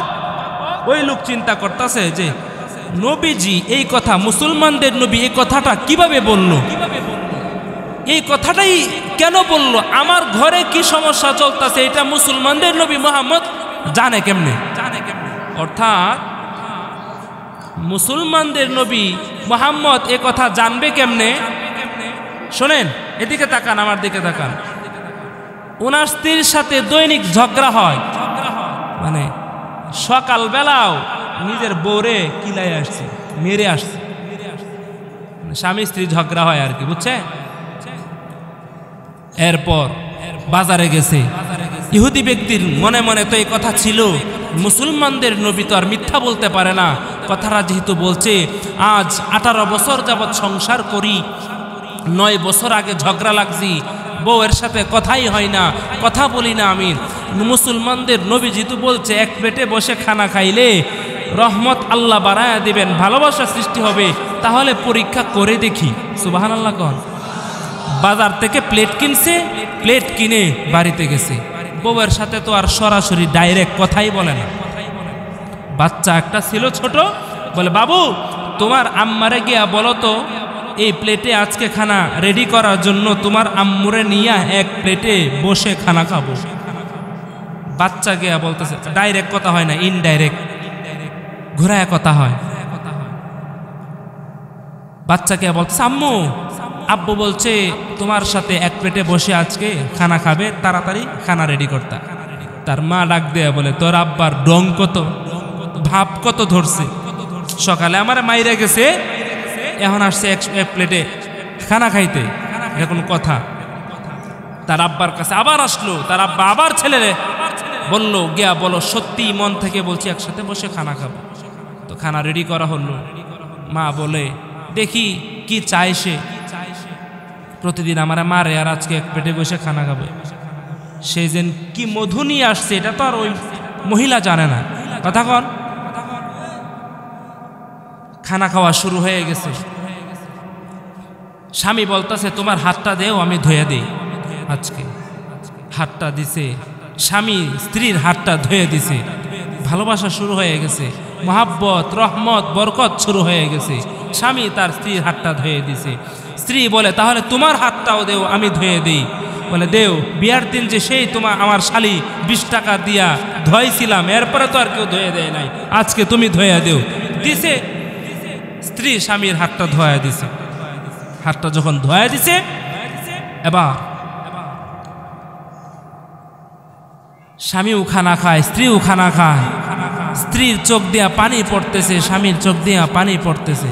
ওই লোক চিন্তা করতেছে যে নবীজি এই কথা, মুসলমানদের নবী এই কথাটা কিভাবে বলল, এই কথাটাই কেন বলল, আমার ঘরে কি সমস্যা চলতেছে এটা মুসলমানদের নবী মুহাম্মদ জানে কেমনে? অর্থাৎ মুসলমানদের নবী মুহাম্মদ এ কথা জানবে কেমনে? শোনেন, এদিকে তাকান, আমার দিকে তাকান। ওনার স্ত্রীর সাথে দৈনিক ঝগড়া হয়, মানে সকালবেলাও নিজের বউরে কিলাই আসছে, মেরে আসছে, স্বামী স্ত্রী ঝগড়া হয় আর কি, বুঝছে? এরপর বাজারে গেছে। ইহুদি ব্যক্তির মনে মনে তো এই কথা ছিল, মুসলমানদের নবী তো আর মিথ্যা বলতে পারে না। কথাটা যেহেতু বলছে, আজ 18 বছর যাবৎ সংসার করি, 9 বছর আগে ঝগড়া লাগছি, বউয়ের সাথে কথাই হয় না, কথা বলি না আমি। মুসলমানদের নবী যেহেতু বলছে এক প্লেটে বসে খানা খাইলে রহমত আল্লাহ বাড়ায়া দিবেন, ভালোবাসা সৃষ্টি হবে, তাহলে পরীক্ষা করে দেখি। সুবহানাল্লাহ কন। বাজার থেকে প্লেট কিনছে, প্লেট কিনে বাড়িতে গেছে, বউয়ের সাথে তো আর সরাসরি ডাইরেক্ট কথাই বলে না। বাচ্চা একটা ছিল ছোট, বলে বাবু তোমার আম্মারে গিয়া বলো তো এই প্লেটে আজকে খানা রেডি করার জন্য তোমার আম্মুরে নিয়া এক প্লেটে বসে খানা খাবো। বাচ্চা গিয়া বলতেছে, ডাইরেক্ট কথা হয় না, ইনডাইরেক্ট ঘুরায় কথা হয়। বাচ্চা গিয়া বলতেছে, আম্মু আব্বু বলছে তোমার সাথে এক প্লেটে বসে আজকে খানা খাবে, তাড়াতাড়ি খানা রেডি করতা। তার মা ডাক দেয়া বলে, তোর আব্বার ডং কত, ভাব কত ধরছে, সকালে আমার মাইরা গেছে, এখন আসছে এক প্লেটে খানা খাইতে, এখন কথা। তার আব্বার কাছে আবার আসলো, তার আব্বা আবার ছেলেরে বললো, গিয়া বলো সত্যি মন থেকে বলছি একসাথে বসে খানা খাবো। তো খানা রেডি করা হলো। মা বলে, দেখি কি চাই সে, প্রতিদিন আমার মারে আর আজকে এক পেটে বসে খানা খাবে। সে যেন কি মধু নিয়ে আসছে এটা তো আর ওই মহিলা জানে না। কথা কন। খানা খাওয়া শুরু হয়ে গেছে। স্বামী বলতেছে, তোমার হাতটা দেও আমি ধুয়ে দিই। আজকে হাতটা দিছে, স্বামী স্ত্রীর হাতটা ধুয়ে দিছে, ভালোবাসা শুরু হয়ে গেছে, মহাব্বত, রহমত, বরকত শুরু হয়ে গেছে। স্বামী তার স্ত্রীর হাতটা ধুয়ে দিছে। স্ত্রী বলে, তাহলে তোমার হাতটাও দেও আমি ধুয়ে দিই। বলে, দেও, বিয়ার দিন যে সেই আমার শালি 20 টাকা দিয়া ধুয়েছিলাম, এরপরে তো আর কেউ ধুয়ে দেয় নাই, আজকে তুমি ধুয়ে দেও। দিছে, স্ত্রী স্বামীর হাতটা ধোয়া দিছে। হাতটা যখন ধোয়া দিছে, এবার স্বামীও খানা খায়, স্ত্রীও খানা খায়। স্ত্রীর চোখ দিয়া পানি পড়তেছে, স্বামীর চোখ দিয়া পানি পড়তেছে।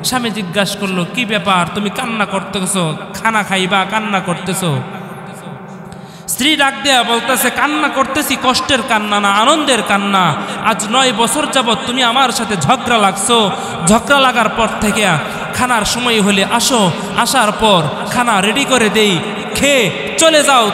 স্বামী জিজ্ঞাসা করলো, কি ব্যাপার, তুমি কান্না করতেছো, খানা খাইবা কান্না করতেছো? স্ত্রী ডাক দেয়া বলতেছে, কান্না করতেছি কষ্টের কান্না না, আনন্দের কান্না। আজ 9 বছর যাবৎ তুমি আমার সাথে ঝগড়া লাগছো, ঝগড়া লাগার পর থেকে খানার সময় হলে আসো, আসার পর খানা রেডি করে দেই, খেয়ে চলে যাও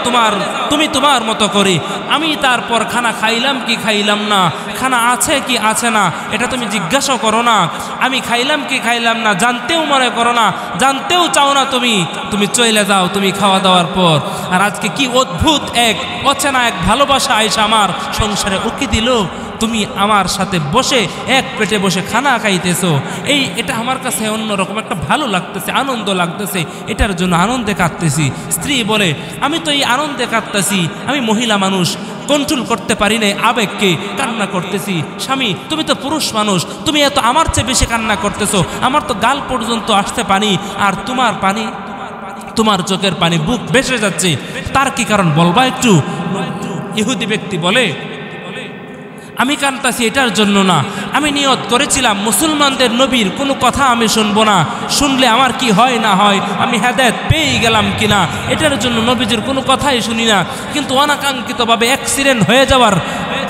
তুমি তোমার মতো করে। আমি তারপর খানা খাইলাম কি খাইলাম না, খানা আছে কি আছে না এটা তুমি জিজ্ঞাসা করো না। আমি খাইলাম কি খাইলাম না জানতেও মনে করো না, জানতেও চাও না। তুমি চলে যাও তুমি খাওয়া দাওয়ার পর। আর আজকে কি অদ্ভুত এক অচেনা এক ভালোবাসা আইসা আমার সংসারে উকি দিল, তুমি আমার সাথে বসে এক পেটে বসে খানা খাইতেছো। এটা আমার কাছে অন্যরকম একটা ভালো লাগতেছে, আনন্দ লাগতেছে, এটার জন্য আনন্দে কাঁদতেছি। স্ত্রী বলে, আমি তো এই আনন্দে কাঁদতেছি, আমি মহিলা মানুষ, কন্ট্রোল করতে পারি না আবেগকে, কান্না করতেছি। স্বামী, তুমি তো পুরুষ মানুষ, তুমি এত আমার চেয়ে বেশি কান্না করতেছো, আমার তো গাল পর্যন্ত আসতে পানি, আর তোমার পানি তোমার চোখের পানি বুক ভেসে যাচ্ছে, তার কি কারণ বলবা একটু? ইহুদি ব্যক্তি বলে, আমি কাঁদতাছি এটার জন্য না, আমি নিয়ত করেছিলাম মুসলমানদের নবীর কোনো কথা আমি শুনবো না, শুনলে আমার কি হয় না হয়, আমি হেদায়েত পেয়ে গেলাম কিনা, এটার জন্য নবীজির কোনো কথাই শুনি না। কিন্তু অনাকাঙ্ক্ষিতভাবে অ্যাক্সিডেন্ট হয়ে যাওয়ার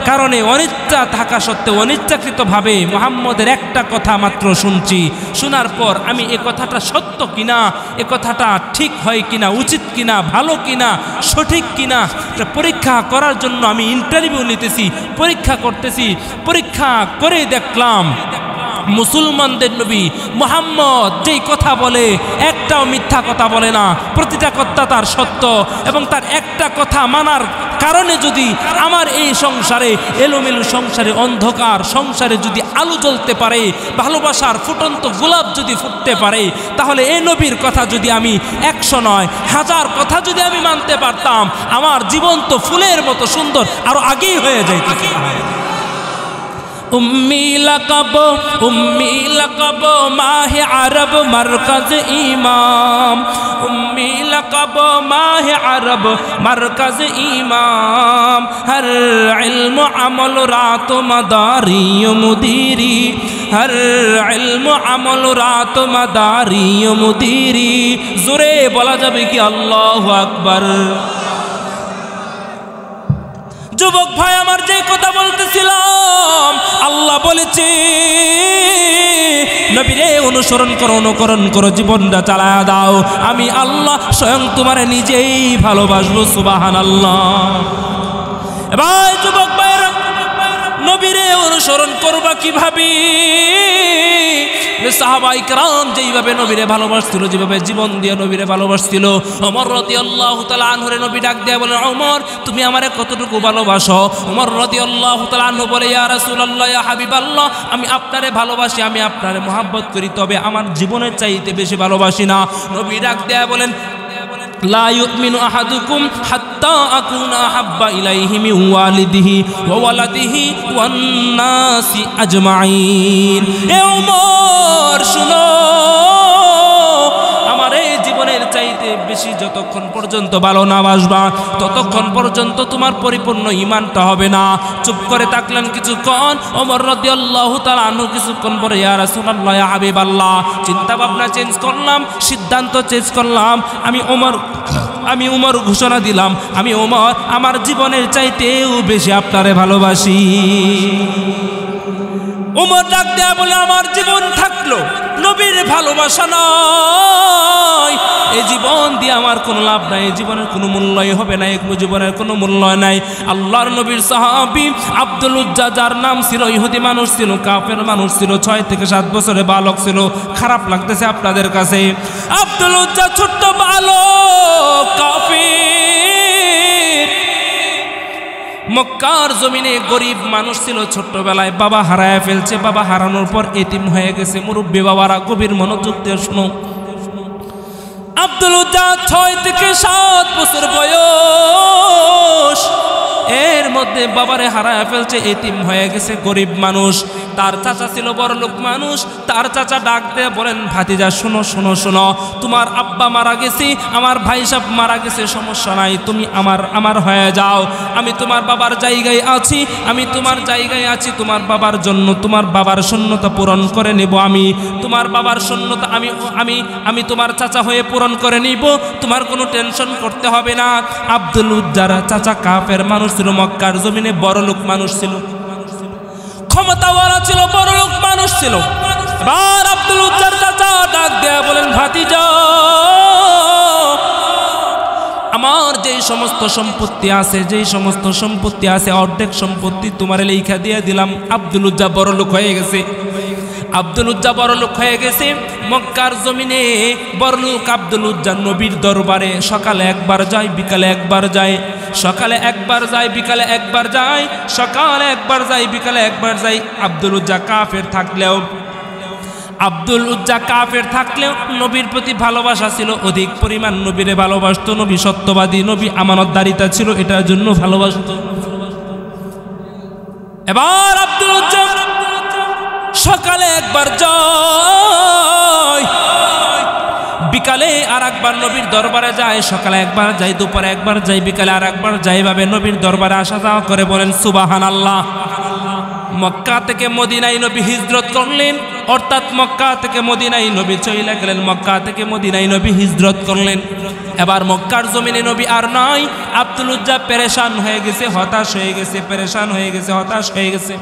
কারণে অনিচ্ছা থাকা সত্ত্বেও অনিচ্ছাকৃতভাবে মুহাম্মদের একটা কথা মাত্র শুনছি। শোনার পর আমি এ কথাটা সত্য কিনা, এ কথাটা ঠিক হয় কিনা, উচিত কিনা, ভালো কিনা, সঠিক কিনা, এটা পরীক্ষা করার জন্য আমি ইন্টারভিউ নিতেছি, পরীক্ষা করতেছি। পরীক্ষা করে দেখলাম মুসলমানদের নবী মুহাম্মদ যেই কথা বলে একটাও মিথ্যা কথা বলে না, প্রতিটা কথা তার সত্য। এবং তার একটা কথা মানার কারণে যদি আমার এই সংসারে, এলোমেলো সংসারে, অন্ধকার সংসারে যদি আলো জ্বলতে পারে, ভালোবাসার ফুটন্ত গোলাপ যদি ফুটতে পারে, তাহলে এই নবীর কথা যদি আমি 100 নয় 1000 কথা যদি আমি মানতে পারতাম, আমার জীবন তো ফুলের মতো সুন্দর আরো আগেই হয়ে যাইত। উম্মি লকব মাহে আরব মরকজ ইমাম, উম্মি লকব মাহে আরব মরকজ ইমাম, হর ইলম আমল রাত মদারি মুদিরি, হর ইলম আমল রাত মদারি মুদিরি। জোরে বলা যাবে কি আল্লাহু আকবার? যুবক ভাই আমার, যে কথা বলতেছিলাম, আল্লাহ বলেছে নবীরে অনুসরণ করো, অনুকরণ করো, জীবনটা চালায়া দাও, আমি আল্লাহ স্বয়ং তোমার নিজেই ভালোবাসবো। সুবহানাল্লাহ। এবার যুবক ভাইরা, নবীরে অনুসরণ করবা কিভাবে? সাহাবায়ে কেরাম যেইভাবে নবীরে ভালোবাসছিল, যেভাবে জীবন দিয়ে নবীরে ভালোবাসছিল, ওমর রাদিয়াল্লাহু তাআলা আনহুরে নবী ডাক দিয়ে বলেন, ওমর তুমি আমারে কতটুকু ভালোবাসো? ওমর রাদিয়াল্লাহু তাআলা আনহু বলে, ইয়া রাসূলুল্লাহ, ইয়া হাবিবাল্লাহ, আমি আপনারে ভালোবাসি, আমি আপনারে মহব্বত করি, তবে আমার জীবনের চাইতে বেশি ভালোবাসি না। নবী ডাক দিয়ে বলেন, লা ইউমিনু আহাদুকুম হাত্তা আকুনা আহাব্বা ইলাইহি মিন ওয়ালিদিহি ওয়া ওয়ালাদিহি ওয়ান নাসি আজমাইন। এ ওমর শুনো, আমার এই জীবনের চাইতে বেশি যতক্ষণ পর্যন্ত ভালো না বাসবা, ততক্ষণ পর্যন্ত তোমার পরিপূর্ণ ঈমানটা হবে না। চুপ করে থাকলেন কিছুক্ষণ। ওমর রাদিয়াল্লাহু তাআলা আনহু কিছুক্ষণ পরে, ইয়া রাসূলুল্লাহ, ইয়া হাবিবাল্লাহ, চিন্তা ভাবনা চেঞ্জ করলাম, সিদ্ধান্ত চেঞ্জ করলাম। আমি উমর ঘোষণা দিলাম, আমি উমর আমার জীবনের চাইতেও বেশি আপনারে ভালোবাসি। উমর ডাক দেয়া বলে, আমার জীবন থাকলো নবীর ভালোবাসা নয়, এই জীবন দিয়ে আমার কোনো লাভ নাই, এই জীবনের কোনো মূল্যই হবে না, এই জীবনের কোনো মূল্য নাই। আল্লাহর নবীর সাহাবী আব্দুল উজ্জা, যার নাম ছিল, ইহুদি মানুষ ছিল, কাফের মানুষ ছিল, 6 থেকে 7 বছরের বালক ছিল। খারাপ লাগতেছে আপনাদের কাছে? আব্দুল উজ্জা ছোট্ট বালক, কাফের, মক্কার জমিনে গরিব মানুষ ছিল, ছোট্টবেলায় বাবা হারায় ফেলছে, বাবা হারানোর পর এতিম হয়ে গেছে। মুরব্বী বাবারা গভীর মনোযোগ দিয়ে শোনো। আব্দুল উজ্জা 6 থেকে 7 বছর বয়স, এর মধ্যে বাবারে হারায় ফেলছে, এতিম হয়ে গেছে, গরিব মানুষ। তার চাচা ছিল বড় লোক মানুষ। তার চাচা ডাক দিয়ে বলেন, ভাতিজা শোনো শোনো শোনো, তোমার আব্বা মারা গেছে, আমার ভাই সব মারা গেছে, সমস্যা নাই, তুমি আমার হয়ে যাও, আমি তোমার বাবার জায়গায় আছি, আমি তোমার জায়গায় আছি, তোমার বাবার জন্য তোমার বাবার শূন্যতা পূরণ করে নেব, আমি তোমার বাবার শূন্যতা আমি তোমার চাচা হয়ে পূরণ করে নিব, তোমার কোনো টেনশন করতে হবে না। আব্দুল উজ্জার চাচা কাফের মানুষ ছিল, মক্কার জমিনে বড় লোক মানুষ ছিল, ক্ষমতাওয়ালা ছিল, বড় লোক মানুষ ছিল। এবার আব্দুল উজ্জার চাচা ডাক দেয়া বলেন, ভাতিজা, আমার যেই সমস্ত সম্পত্তি আছে, অর্ধেক সম্পত্তি তোমার লেখা দিয়ে দিলাম। আব্দুল উজ্জা বড় লোক হয়ে গেছে। আব্দুল উজ্জা বড় লোক হয়ে গেছে মক্কার জমিনে। বড় লোক আব্দুল উজ্জা নবীর দরবারে সকালে একবার যায়, বিকালে একবার যায়, সকালে একবার যায়, বিকালে একবার যায়, সকালে একবার যায়, বিকালে একবার যায়। আব্দুল উজ্জা কাফের থাকলেও নবীর প্রতি ভালোবাসা ছিল অধিক পরিমাণ, নবীরে ভালোবাসতো। নবী সত্যবাদী, নবী আমানতদারিতা ছিল, এটার জন্য ভালোবাসতো। এবার আব্দুল উজ্জা সকালে একবার যায়, বিকালে আর একবার নবীর দরবারে যায়, সকালে একবার যাই, দুপুরে একবার যাই, বিকালে আর একবার যাই, ভাবে নবীর দরবারে আসা যাওয়া করে। বলেন সুবহানাল্লাহ। মক্কা থেকে মদিনায় নবী হিজরত করলেন, অর্থাৎ মক্কা থেকে মদিনায় নবী চলে গেলেন, মক্কা থেকে মদিনায় নবী হিজরত করলেন। এবার মক্কার জমিনে নবী আর নাই। আব্দুল উজ্জা পেরেশান হয়ে গেছে, হতাশ হয়ে গেছে, পেরেশান হয়ে গেছে, হতাশ হয়ে গেছে।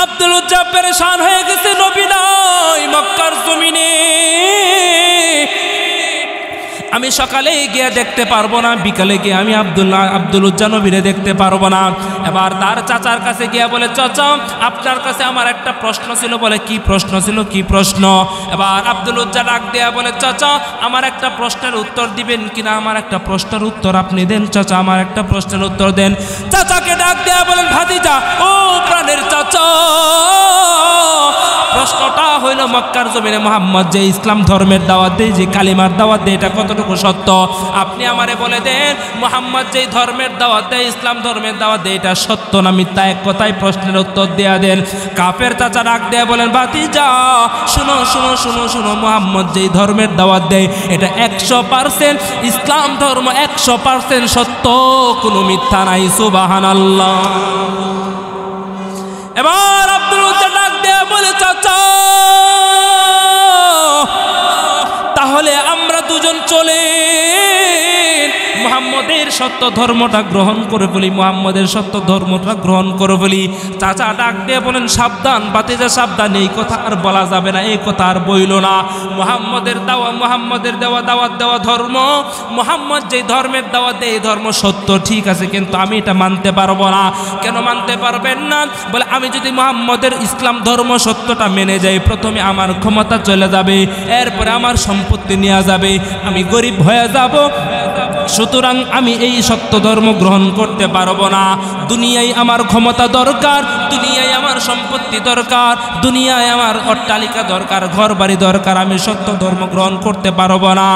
আব্দুল উজ্জা পেরেশান হয়ে গেছে, নবী নাই মক্কার জমিনে। আমি সকালে গিয়ে দেখতে পারবো না, বিকালে গিয়ে আমি আব্দুল উজ্জা নবীরে দেখতে পারবো না। এবার তার চাচার কাছে গিয়ে বলে, চাচা আপনার কাছে আমার একটা প্রশ্ন ছিল। বলে কি প্রশ্ন ছিল, কি প্রশ্ন? এবার আব্দুল উজ্জা ডাক দেয়া বলে, চাচা আমার একটা প্রশ্নের উত্তর দিবেন কিনা? আমার একটা প্রশ্নের উত্তর আপনি দেন চাচা, আমার একটা প্রশ্নের উত্তর দেন। চাচাকে ডাক দেয়া বলেন, ভাতিজা, ও প্রাণের চাচা, প্রশ্নটা হইল মক্কার জমিনে মুহাম্মদ যে ইসলাম ধর্মের দাওয়াত দেয়, যে কালিমার দাওয়াত দেয়, এটা কতটুকু সত্য? আপনি আমারে বলে দেন, মুহাম্মদ যে ধর্মের দাওয়াত দেয়, ইসলাম ধর্মের দাওয়াত দেয়, এটা সত্য না মিথ্যা? এক কথায় প্রশ্নের উত্তর দেয়া দেন। কাফের চাচা ডাক দেয়া বলেন, ভাতিজা শুনো শুনো শুনো শুনো, মুহাম্মদ যেই ধর্মের দাওয়াত দেয় এটা 100% ইসলাম ধর্ম, 100% সত্য, কোনো মিথ্যা নাই। সুবহানাল্লাহ। এবার আব্দুল উজ্জা ডাক দেয়া বলে, চাচা তাহলে আমরা দুজন চলে মুহাম্মদের সত্য ধর্মটা গ্রহণ করে বলি, মুহাম্মদের সত্য ধর্মটা গ্রহণ করে বলি। চাচা ডাক দিয়ে বলেন, সাবধান ভাতিজা, সাবধান, এই কথা আর বলা যাবে না, এই কথা আর বইল না। মুহাম্মদের দেওয়া দাওয়াত দেওয়া ধর্ম, মুহাম্মদ যে ধর্মের দাওয়াত দেয় এই ধর্ম সত্য, ঠিক আছে, কিন্তু আমি এটা মানতে পারবো না। কেন মানতে পারবেন না? বলে, আমি যদি মুহাম্মদের ইসলাম ধর্ম সত্যটা মেনে যাই, প্রথমে আমার ক্ষমতা চলে যাবে, এরপরে আমার সম্পত্তি নেওয়া যাবে, আমি গরিব হয়ে যাব, সুতরাং আমি এই সত্য ধর্ম গ্রহণ করতে পারবো না। দুনিয়ায় আমার ক্ষমতা দরকার, দুনিয়ায় আমার সম্পত্তি দরকার, দুনিয়ায় আমার অট্টালিকা দরকার, ঘর বাড়ি দরকার, আমি সত্য ধর্ম গ্রহণ করতে পারবো না।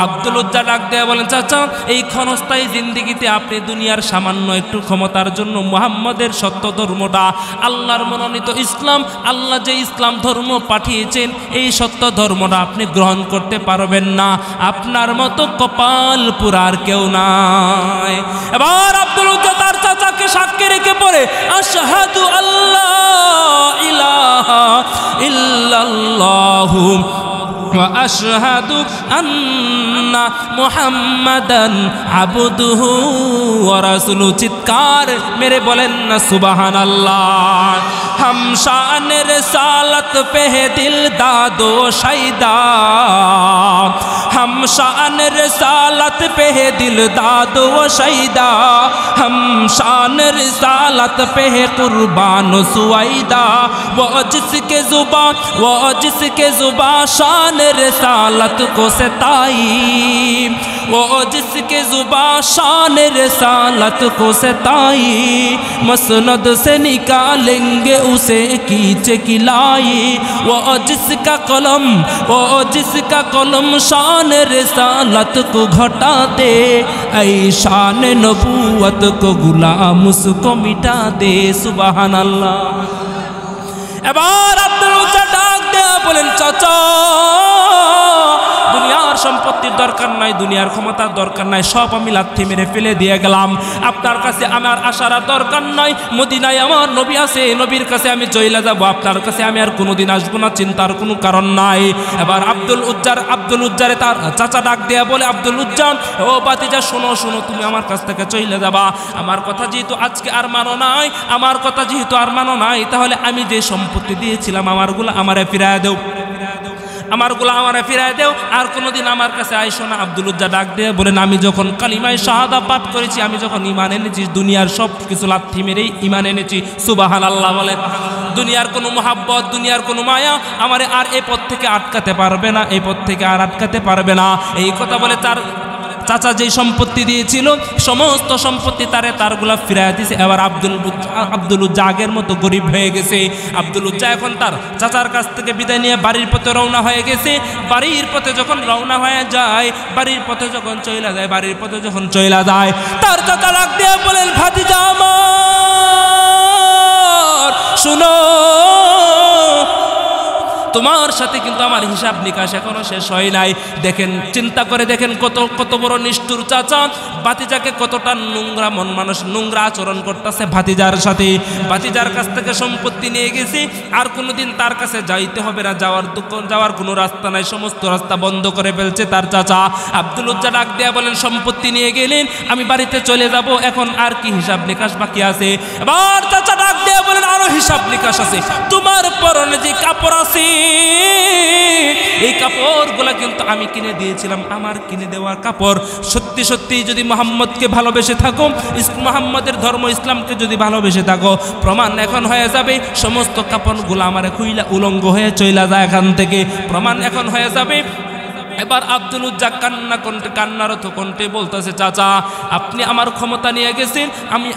আব্দুল উজ্জা ডাক দেয়া বলেন, চাচা এই ক্ষণস্থায়ী জিন্দিগিতে আপনি দুনিয়ার সামান্য একটু ক্ষমতার জন্য মুহাম্মদের সত্য ধর্মটা, আল্লাহর মনোনীত ইসলাম, আল্লাহ যে ইসলাম ধর্ম পাঠিয়েছেন, এই সত্য ধর্মটা আপনি গ্রহণ করতে পারবেন না। আপনার মতো কপাল পুরার কেউ নাই। এবার আব্দুল উজ্জা তার চাচাকে সাক্ষী রেখে পড়ে, আশহাদু আল্লাহ ইলাহা ইল্লাল্লাহু ওয়া আশহাদু আন্না মুহাম্মাদান আবদুহু ওয়া রাসূলুহু। চিৎকার মেরে বলেন না সুবহানাল্লাহ। हम शान रिसालत पे है दिल दादो शैदा, हम शान रिसालत पे है दिल दादो शैदा, हम शान रिसालत पे है कुर्बान सुवैदा, वो जिसके जुबा शान रिसालत को सताई, वो जिसके जुबा शान रिसालत को सताई, मसनद से निकालेंगे उसे कीचे किलाई, वो जिसका कलम शान रिसालत को घटा दे, ऐ शान नबूवत को गुलाम उसको मिटा दे। सुबहान अल्लाह। এবার আব্দুল উজ্জা ডাক দেয়া বলেন, চাচা দুনিয়ার সম্পত্তির দরকার নাই, দুনিয়ার ক্ষমতার দরকার নাই, সব আমি লাথি মেরে ফেলে দিয়ে গেলাম। আপনার কাছে আমার আসার দরকার নাই, মদিনায় আমার নবী আছে, নবীর কাছে আমি চলে যাব, আপনার কাছে আমি আর কোনোদিন আসবো না, চিন্তার কোনো কারণ নাই। এবার আব্দুল উজ্জারে তার চাচা ডাক দেয়া বলে, আব্দুল উজ্জা ও ভাতিজা শোনো শোনো, তুমি আমার কাছ থেকে চলে যাবা, আমার কথা যেহেতু আজকে আর মানো নাই, আমার কথা যেহেতু আর মানো নাই, তাহলে আমি যে সম্পত্তি দিয়েছিলাম আমারগুলো আমারে ফিরায় দেও, আমারগুলো আমারে ফিরায় দেও, আর কোনোদিন আমার কাছে আইসো না। আব্দুল উজ্জা ডাক দিয়ে বলেন, আমি যখন কালিমায়ে শাহাদা পাঠ করেছি, আমি যখন ঈমান এনেছি, দুনিয়ার সব কিছু লাথি মেরেই ঈমান এনেছি। সুবহানাল্লাহ বলেন। দুনিয়ার কোনো মহাব্বত, দুনিয়ার কোনো মায়া আমারে আর এই পথ থেকে আটকাতে পারবে না, এই পথ থেকে আর আটকাতে পারবে না। এই কথা বলে তার চাচা যেই সম্পত্তি দিয়েছিল সমস্ত সম্পত্তি তারগুলা ফিরাই দিয়েছে। এবার আব্দুল উজ্জা আগের মতো গরিব হয়ে গেছে। আব্দুল উজ্জা এখন তার চাচার কাছ থেকে বিদায় নিয়ে বাড়ির পথে রওনা হয়ে গেছে। বাড়ির পথে যখন রওনা হয়ে যায়, বাড়ির পথে যখন চলে যায়, তার চাচা ডাক দিয়ে বলেন, ভাতিজা আমার শুনো, তোমার সাথে কিন্তু আমার হিসাব নিকাশ এখনো শেষ হয় নাই। দেখেন, চিন্তা করে দেখেন কত বড় নিষ্ঠুর চাচা, ভাতিজাকে কতটা নোংরা মন মানুষ নোংরা আচরণ করতেছে ভাতিজার সাথে। ভাতিজার কাছ থেকে সম্পত্তি নিয়ে গেছি, আর কোনোদিন তার কাছে যাইতে হবে না, যাওয়ার কোনো রাস্তা নাই, সমস্ত রাস্তা বন্ধ করে ফেলছে তার চাচা। আব্দুল উজ্জা ডাক দেয়া বলেন, সম্পত্তি নিয়ে গেলেন, আমি বাড়িতে চলে যাব, এখন আর কি হিসাব নিকাশ বাকি আছে? এবার চাচা ডাক দেয়া বলেন, আরো হিসাব নিকাশ আছে। তোমার পরনে যে কাপড় আছে, এই কাপড়গুলা কিন্তু আমি কিনে দিয়েছিলাম, আমার কিনে দেওয়ার কাপড়। সত্যি সত্যি যদি মোহাম্মদকে ভালোবেসে থাকো, মোহাম্মদের ধর্ম ইসলামকে যদি ভালোবেসে থাকো, প্রমাণ এখন হয়ে যাবে, সমস্ত কাপড়গুলো আমার খুইলা উলঙ্গ হয়ে চইলা যায় এখান থেকে, প্রমাণ এখন হয়ে যাবে। এবার আব্দুল উজ্জা কান্নারত কণ্ঠে বলতেছে, চাচা আপনি আমার ক্ষমতা নিয়ে গেছেন,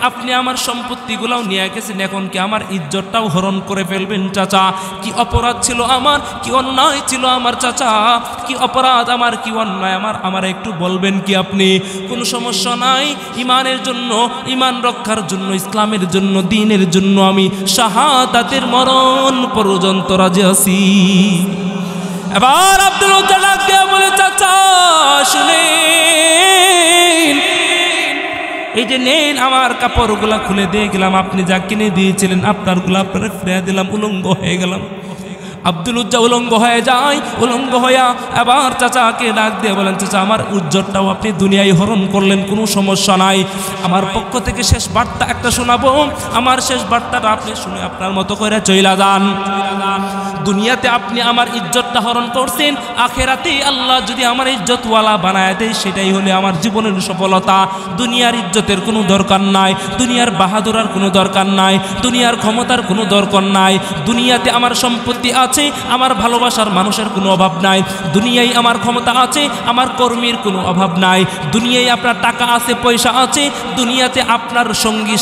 আপনি আমার সম্পত্তিগুলোও নিয়ে গেছেন, এখন কি আমার ইজ্জতটাও হরণ করে ফেলবেন? চাচা কি অপরাধ ছিল আমার, কি অন্যায় ছিল আমার? চাচা কি অপরাধ আমার, কি অন্যায় আমার একটু বলবেন কি আপনি? কোনো সমস্যা নাই, ইমানের জন্য, ইমান রক্ষার জন্য, ইসলামের জন্য, দ্বীনের জন্য আমি শাহাদাতের মরণ পর্যন্ত রাজি আছি। এবার আব্দুল উজ্জা ডাক দেয়া বলে, চাচা শুনেন, এই যে নেন আমার কাপড়গুলা খুলে দিয়ে গেলাম, আপনি যা কিনে দিয়েছিলেন আপনারগুলা আপনারা ফিরে দিলাম, উলঙ্গ হয়ে গেলাম। আব্দুল উজ্জা উলঙ্গ হয়ে যায়, উলঙ্গ হইয়া এবার চাচাকে ডাক দিয়ে বলেন, চাচা আমার উজ্জ্বলটাও আপনি দুনিয়ায় হরণ করলেন, কোনো সমস্যা নাই, আমার পক্ষ থেকে শেষ বার্তা একটা শোনাবো, আমার শেষ বার্তাটা আপনি শুনে আপনার মতো করে চইলা যান। দুনিয়াতে আপনি আমার ইজ্জতটা হরণ করছেন, আখেরাতে আল্লাহ যদি আমার ইজ্জতওয়ালা বানায় দেয়, সেটাই হলে আমার জীবনের সফলতা। দুনিয়ার ইজ্জতের কোনো দরকার নাই, দুনিয়ার বাহাদুরার কোনো দরকার নাই, দুনিয়ার ক্ষমতার কোনো দরকার নাই। দুনিয়াতে আমার সম্পত্তি আছে, আমার ভালোবাসার মানুষের কোনো অভাব নাই, দুনিয়ায় আমার ক্ষমতা আছে, আমার কর্মীর কোনো অভাব নাই, দুনিয়ায় আপনার টাকা আছে, পয়সা আছে, দুনিয়াতে আপনার সঙ্গী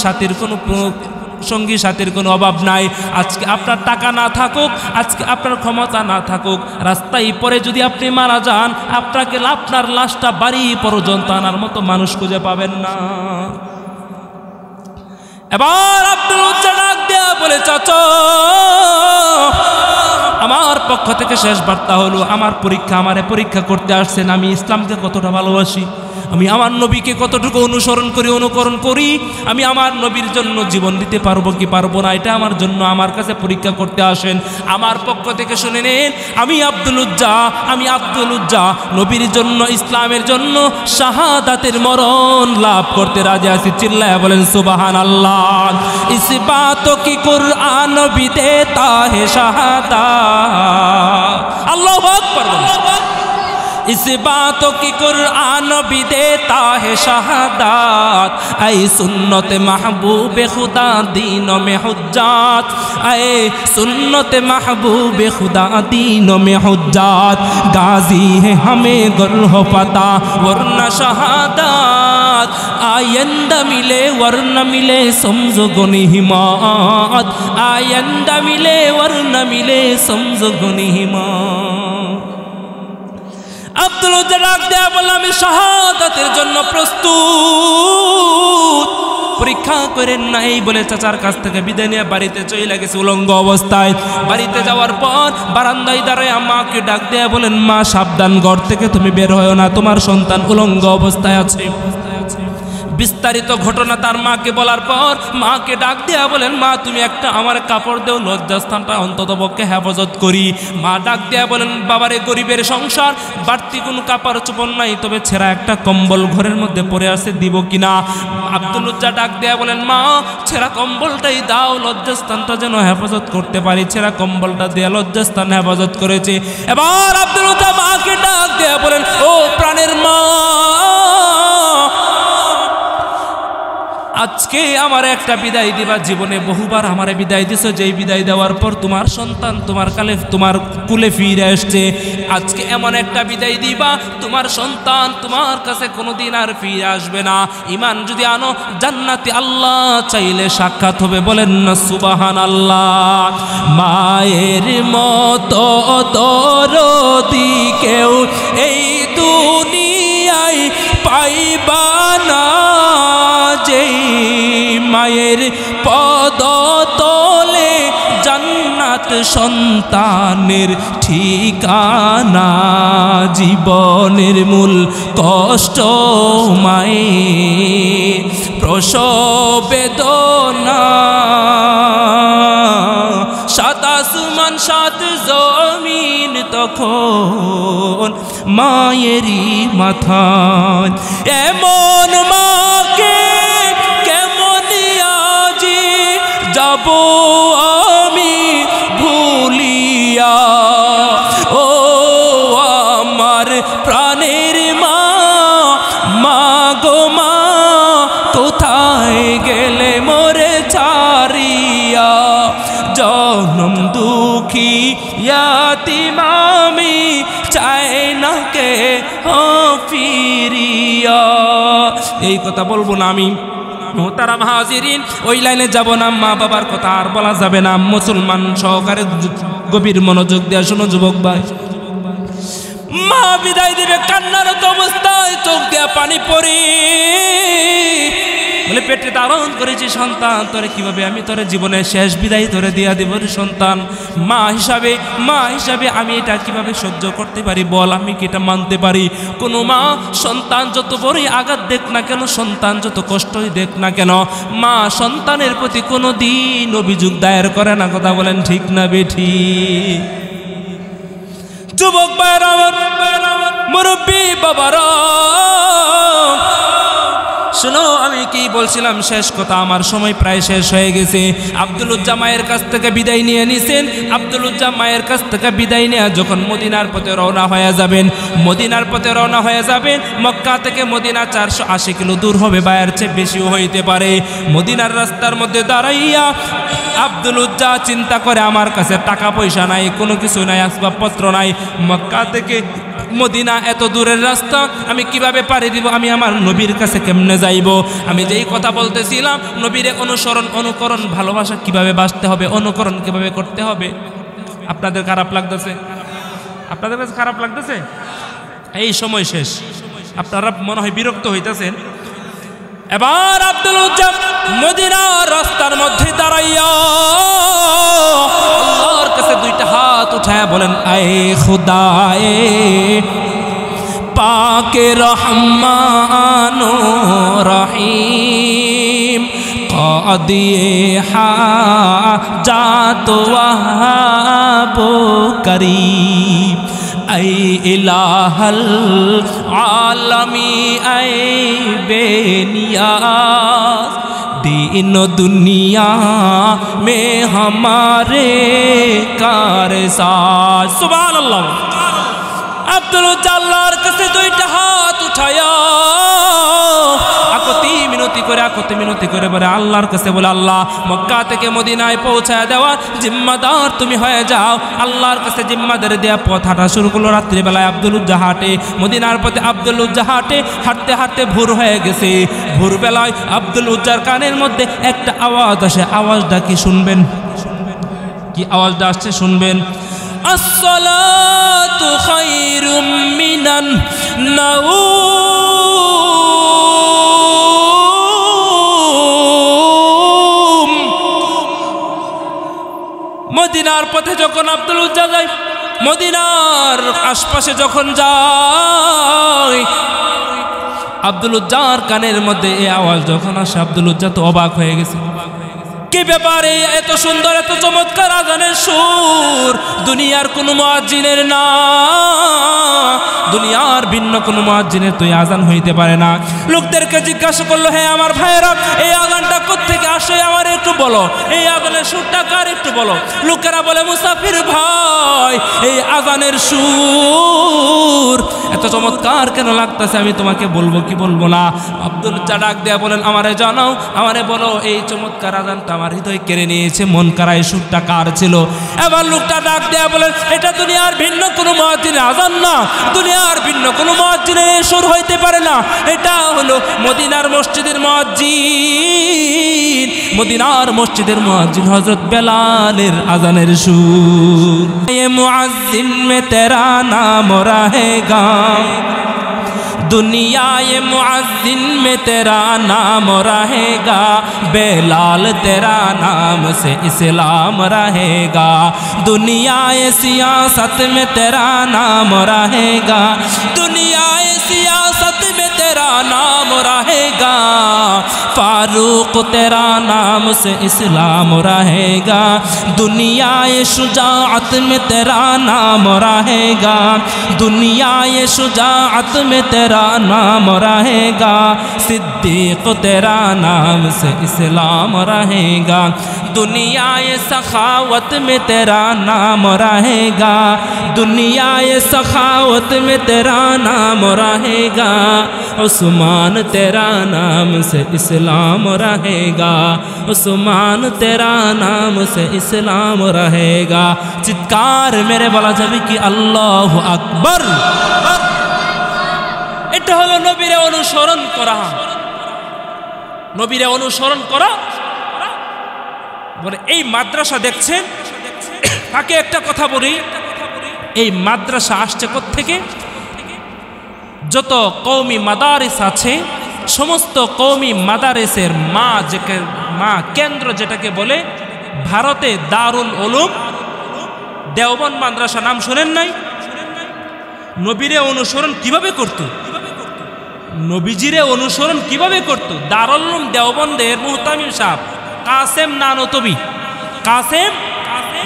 সাথীর কোনো অভাব নাই। আজকে আপনার টাকা না থাকুক, আজকে আপনার ক্ষমতা না থাকুক, রাস্তায় পরে যদি আপনি মারা যান, আপনাকে আপনার লাশটা বাড়ি পর্যন্ত আনার মতো মানুষ খুঁজে পাবেন না। এবার আব্দুল উজ্জা ডাক দেয়া বলে, চাচা আমার পক্ষ থেকে শেষ বার্তা হলো, আমার আমারে পরীক্ষা করতে আসছেন, আমি ইসলামকে কতটা ভালোবাসি, আমি আমার নবীকে কতটুকু অনুকরণ করি, আমি আমার নবীর জন্য জীবন দিতে পারবো কি পারবো না, এটা আমার জন্য আমার কাছে পরীক্ষা করতে আসেন। আমার পক্ষ থেকে শুনে নেন, আমি আব্দুল উজ্জা নবীর জন্য, ইসলামের জন্য শাহাদাতের মরণ লাভ করতে রাজি আছি। চিল্লায়া বলেন সুবহানাল্লাহ। ইস বাত কি কুরআন भी देता है शहादत, अल्लाहु अकबर। इस बातों की कुरान भी देता है शहादत, ऐ सुन्नत महबूब खुदा दीनों में हुज्जत, ऐ सुन्नत महबूब खुदा दीनों में हुज्जत, गाजी है हमें गुरह पता वरना शहादत, आयंदा मिले वरना मिले समझो गुनहिमात, आयंदा मिले वरना मिले समझो गुनहिमात। আব্দুল উজ্জা ডাক দেয়া বলল, আমি শাহাদাতের জন্য প্রস্তুত, পরীক্ষা করেন না। এই বলে চাচার কাছ থেকে বিদায় নিয়ে বাড়িতে চলে গেছে উলঙ্গ অবস্থায়। বাড়িতে যাওয়ার পর বারান্দায় দাঁড়ায় মাকে ডাক দেয়া বলেন, মা সাবধান, ঘর থেকে তুমি বের হয়ো না, তোমার সন্তান উলঙ্গ অবস্থায় আছে। বিস্তারিত ঘটনা তার মাকে বলার পর মাকে ডাক দেয়া বলেন, মা তুমি একটা আমার কাপড় দেও, লজ্জাস্থানটা অন্তত পক্ষে হেফাজত করি। মা ডাক দেয়া বলেন, বাবারে গরিবের সংসার, বাড়তি কোনো কাপড় চোপড় নাই, তবে ছেঁড়া একটা কম্বল ঘরের মধ্যে পড়ে আছে, দিব কিনা? আব্দুল উজ্জা ডাক দেয়া বলেন, মা ছেঁড়া কম্বলটাই দাও, লজ্জাস্থানটা যেন হেফাজত করতে পারি। ছেঁড়া কম্বলটা দেয়া লজ্জাস্থান হেফাজত করেছে। এবার আব্দুল উজ্জা মাকে ডাক দেয়া বলেন, ও প্রাণের মা, আজকে আমার একটা বিদায় দিবা, জীবনে বহুবার আমারে বিদায় দিছো, যেই বিদায় দেওয়ার পর তোমার সন্তান তোমার কুলে ফিরে আসছে, আজকে এমন একটা বিদায় দিবা তোমার সন্তান তোমার কাছে কোনোদিন আর ফিরে আসবে না। ঈমান যদি আনো, জান্নাতে আল্লাহ চাইলে সাক্ষাৎ হবে। বলেন না সুবহানাল্লাহ। মায়ের মতো দরদি কেউ এই দুনিয়ায় পাইবা না, যেই মায়ের পদ তলে জান্নাত অনাথ সন্তানের ঠিকানা, জীবনের মূল কষ্ট মায়ের প্রসব বেদনা, সাত আসমান সাত জমিন তখন মায়েরই মাথায়। এমন মাকে কেমন আজি যাব আমি ভুলিয়া, ও আমার প্রাণের মা, মা গো মা কোথায় গেলে মোরে ছাড়িয়া, জনম দুঃখী ইয়াতীম আমি চাই না কে ফিরিয়া। এই কথা বলবো না আমি মোহতারাম হাজিরিন, ওই লাইনে যাব না, মা বাবার কথা আর বলা যাবে না। মুসলমান সহকারে গভীর মনোযোগ দেওয়া শোনো যুবক ভাই, মা বিদায় দেবে কান্নারত অবস্থায়, চোখ দেয়া পানি পড়ে বলে, পেটে ধারণ করেছি সন্তান, তোরে কিভাবে আমি তোরে জীবনের শেষ বিদায় তোরে দিয়া দেব রে সন্তান। মা হিসাবে আমি এটা কিভাবে সহ্য করতে পারি বল, আমি কি এটা মানতে পারি? কোনো মা সন্তান যত বড়ই আঘাত দেখ না কেন, সন্তান যত কষ্টই দেখ না কেন, মা সন্তানের প্রতি কোনো দিন অভিযোগ দায়ের করে না। কথা বলেন ঠিক না বেঠি? যুবক ভাইরা, মুরব্বী বাবারা শোনো, আমি কি বলছিলাম, শেষ কথা, আমার সময় প্রায় শেষ হয়ে গেছে। আব্দুল উজ্জা মায়ের কাছ থেকে বিদায় নিয়ে নিছেন। আব্দুল উজ্জা মায়ের কাছ থেকে বিদায় নিয়ে যখন মদিনার পথে রওনা হয়ে যাবেন, মক্কা থেকে মদিনা 480 কিলো দূর হবে, বায়ের চেয়ে বেশিও হইতে পারে। মদিনার রাস্তার মধ্যে দাঁড়াইয়া আব্দুল উজ্জা চিন্তা করে, আমার কাছে টাকা পয়সা নাই, কোনো কিছু নাই, আসবাবপত্র নাই, মক্কা থেকে মদিনা এত দূরের রাস্তা আমি কিভাবে পাড়ি দিব, আমি আমার নবীর কাছে কেমনে যাইব? আমি যেই কথা বলতেছিলাম, নবীরে অনুকরণ ভালোবাসা কিভাবে বাঁচতে হবে, অনুকরণ কিভাবে করতে হবে। আপনাদের খারাপ লাগতেছে? আপনাদের কাছে খারাপ লাগতেছে? এই সময় শেষ, আপনারা মনে হয় বিরক্ত হইতেছেন। এবার আব্দুল উজ্জা মদিনার রাস্তার মধ্যে দাঁড়াইয়া আল্লাহর কাছে দুইটা হাত উঠায় বলেন, আয়ে খুদায়ে পাকে রহমান রহিম, কাদিয়ে হাজাত ওয়াহাব করিম, ऐ इलाहल आलमी ऐ बेनियाज, दीन दुनिया में हमारे कारसाज। सुभान अल्लाह। আব্দুল জাল্লার কাছে দুইটা হাত উঠায়া আকতি মিনতি করে বলে আল্লাহর কাছে বলে, আল্লাহ মক্কা থেকে মদিনায় পৌঁছায় দেওয়ার জিম্মাদার তুমি হয়ে যাও। আল্লাহর কাছে জিম্মাদার দেয়া পথ হাঁটা শুরু করলো। রাত্রিবেলায় আব্দুল উজ্জা হাঁটে, মদিনার পথে আব্দুল উজ্জা হাঁটে, হাঁটতে হাঁটতে ভোর হয়ে গেছে। ভোরবেলায় আব্দুল উজ্জার কানের মধ্যে একটা আওয়াজ আসে। আওয়াজটা কি শুনবেন? কি আওয়াজটা আসছে শুনবেন? আসসালাতু খায়রুম মিনান নাউম। মদিনার পথে যখন আব্দুল উজ্জা যায়, মদিনার আশপাশে যখন যায়, আব্দুল উজ্জার কানের মধ্যে এই আওয়াজ যখন আসে, আব্দুল উজ্জা তো অবাক হয়ে গেছে। কি ব্যাপারে এত সুন্দর এত চমৎকার আজানের সুর দুনিয়ার কোন মুয়াজ্জিনের না, দুনিয়ার ভিন্ন কোন মুয়াজ্জিনের তো আজান হইতে পারে না। লোকদেরকে জিজ্ঞাসা করলো, হে আমার ভাইয়েরা, এই আজানটা কোত্থেকে আসে আমার একটু বলো, এই আজানের সুরটা কার একটু বলো। লোকেরা বলে, মুসাফির ভাই, এই আজানের সুর এত চমৎকার কেন লাগতেছে, আমি তোমাকে বলবো কি বলবো না। আব্দুল উজ্জা ডাক দেয়া বলেন, আমারে জানাও, আমারে বলো, এই চমৎকার আজানটা আমার হৃদয় কেড়ে নিয়েছে, মন কারা, এই সুরটা কার ছিল? এবার লোকটা ডাক দেয়া বলেন, এটা দুনিয়ার ভিন্ন কোনো মুয়াজ্জিনের আজান না, দুনিয়ার ভিন্ন কোনো মুয়াজ্জিনের সুর হইতে পারে না, এটা হলো মদিনার মসজিদের মুয়াজ্জিন, মদিনার মসজিদের মুয়াজ্জিন হযরত বেলালের আজানের সুর। ये मुअज्जिन में तेरा नाम रहेगा, दुनियाए मुअज्जिन में तेरा नाम रहेगा, बेलाल तेरा नाम से इस्लाम रहेगा। दुनियाए सियासत में तेरा नाम रहेगा, दुनियाए सियासत में तेरा नाम रहेगा। फारूक तेरा नाम से इस्लाम रहेगा, दुनियाए शुजाअत में तेरा नाम रहेगा, दुनियाए शुजाअत में तेरा नाम रहेगा। सिद्दीक तेरा नाम से इस्लाम रहेगा, दुनियाए सखावत में तेरा नाम रहेगा, दुनियाए सखावत में तेरा नाम रहेगा। उस्मान तेरा नाम से इस्लाम रहेगा, उस्मान तेरा नाम से इस्लाम रहेगा। चित्कार मेरे বলা যাবে কি আল্লাহু আকবার। এটা হলো নবীরে অনুসরণ করা, নবীরে অনুসরণ করা। বলে এই মাদ্রাসা দেখছেন, তাকে একটা কথা বলি, এই মাদ্রাসা আসছে কোত্থেকে? যত কওমি মাদারিস আছে সমস্ত কওমি মাদারিসের মা কেন্দ্র যেটাকে বলে ভারতে দারুল উলুম দেওবন্দ মাদ্রাসা, নাম শুনেন নাই? নবীরে অনুসরণ কিভাবে করত, নবীজিরে অনুসরণ কিভাবে করত? দারুল উলুম দেওবন্দের মুহতামিম সাহেব কাসেম নানতবী, কাসেম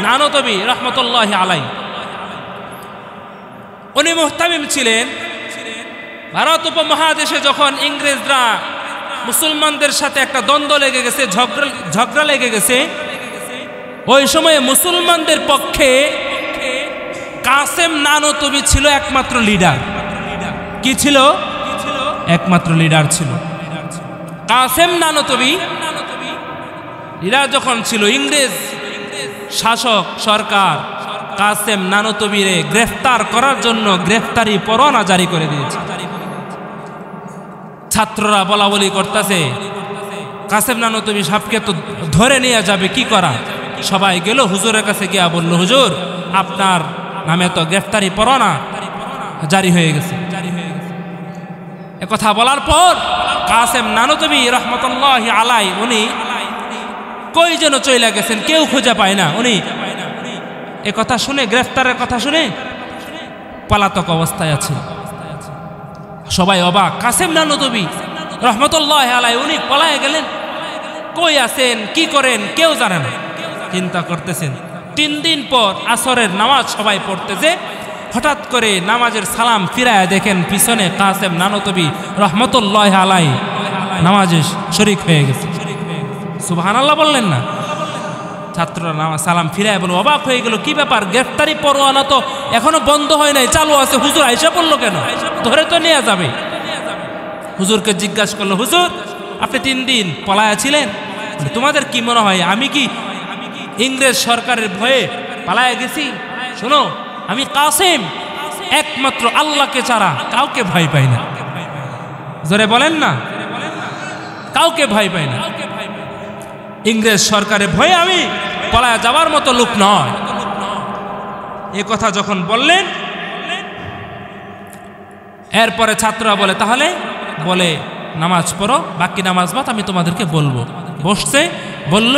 নানতবী রহমতুল্লাহি আলাইহি, উনি মুহতামিম ছিলেন। ভারত উপমহাদেশে যখন ইংরেজরা মুসলমানদের সাথে একটা দ্বন্দ্ব লেগে গেছে, ঝগড়া লেগে গেছে, ওই সময়ে মুসলমানদের পক্ষে কাসেম নানতবী ছিল একমাত্র লিডার। কি ছিল? একমাত্র লিডার ছিল কাসেম নানতবী। লিডার যখন ছিল, ইংরেজ শাসক সরকার কাসেম নানতবীরে গ্রেফতার করার জন্য গ্রেফতারি পরোয়ানা জারি করে দিয়েছে। ছাত্ররা বলা বলি করতেছে, কাসেম নানতবী সাহেবকে তো ধরে নিয়ে যাবে, কি করা? সবাই গেল হুজুরের কাছে গিয়া বলল, হুজুর আপনার নামে তো গ্রেফতারি পরোয়ানা জারি হয়ে গেছে। একথা বলার পর কাসেম নানতবী রহমতুল্লাহি আলাইহি উনি কই যেন চলে গেছেন, কেউ খুঁজে পায় না। উনি এ কথা শুনে, গ্রেফতারের কথা শুনে পলাতক অবস্থায় আছে। সবাই অবাক, কাসেম নানতবী রহমতুল্লাহি আলাইহি উনি পলায়ে গেলেন, কই আছেন, কি করেন, কেউ জানে না। চিন্তা করতেছেন। 3 দিন পর আসরের নামাজ সবাই পড়তেছে, হঠাৎ করে নামাজের সালাম ফিরায় দেখেন পিছনে কাসেম নানতবী রহমতুল্লাহি আলাইহি নামাজে শরীক হয়ে গেছে। সুবহানাল্লাহ বললেন না? ছাত্ররা নামাজ সালাম ফিরায় বলে অবাক হয়ে গেল, কি ব্যাপার, গ্রেফতারি পরোয়ানা তো এখনো বন্ধ হয় নাই, চালু আছে, হুজুর আইসা পড়লো কেন? ধরে তো নিয়ে যাবে। হুজুরকে জিজ্ঞাসা করলো, হুজুর আপনি 3 দিন পলায়া ছিলেন, তোমাদের কি মনে হয় আমি কি ইংরেজ সরকারের ভয়ে পালায়া গেছি? শোনো, আমি কাসেম একমাত্র আল্লাহকে ছাড়া কাউকে ভয় পাই না। জোরে বলেন না, কাউকে ভয় পাই না। ইংরেজ সরকারের ভয়ে আমি পলায়া যাবার মতো লোক নয়। এ কথা যখন বললেন, এরপরে ছাত্ররা বলে তাহলে বলে নামাজ পড়ো, বাকি নামাজ বাদ আমি তোমাদেরকে বলবো। বসছে, বলল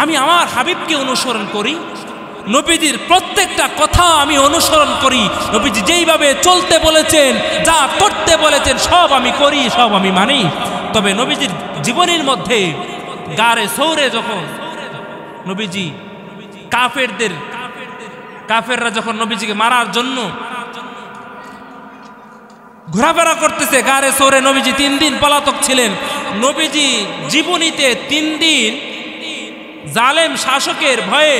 আমি আমার হাবিবকে অনুসরণ করি, নবীজির প্রত্যেকটা কথা আমি অনুসরণ করি, নবীজি যেইভাবে চলতে বলেছেন, যা করতে বলেছেন সব আমি করি, সব আমি মানি। তবে নবীজির জীবনের মধ্যে গারে সৌরে যখন নবীজি কাফেররা যখন নবীজিকে মারার জন্য ঘোরাফেরা করতেছে গারে সৌরে, নবীজি 3 দিন পলাতক ছিলেন। নবীজি জীবনীতে 3 দিন জালেম শাসকের ভয়ে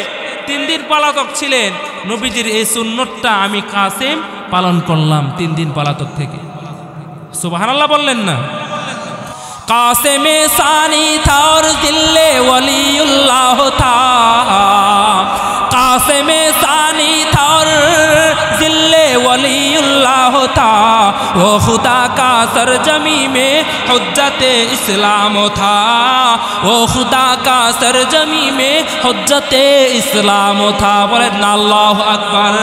3 দিন পলাতক ছিলেন। নবীজির এই সুন্নতটা আমি কাসেম পালন করলাম 3 দিন পলাতক থেকে। সুবহানাল্লাহ বললেন না? কাসেমে সানি था और दिल्ले वलीउल्लाह था, कासिमे सानी था और दिल्ले वलीउल्लाह था, वो खुदा का सरजमी में हुज्जते इस्लाम था, वो खुदा का सरजमी में हुज्जते इस्लाम था। बोले ना अल्लाहु अकबर।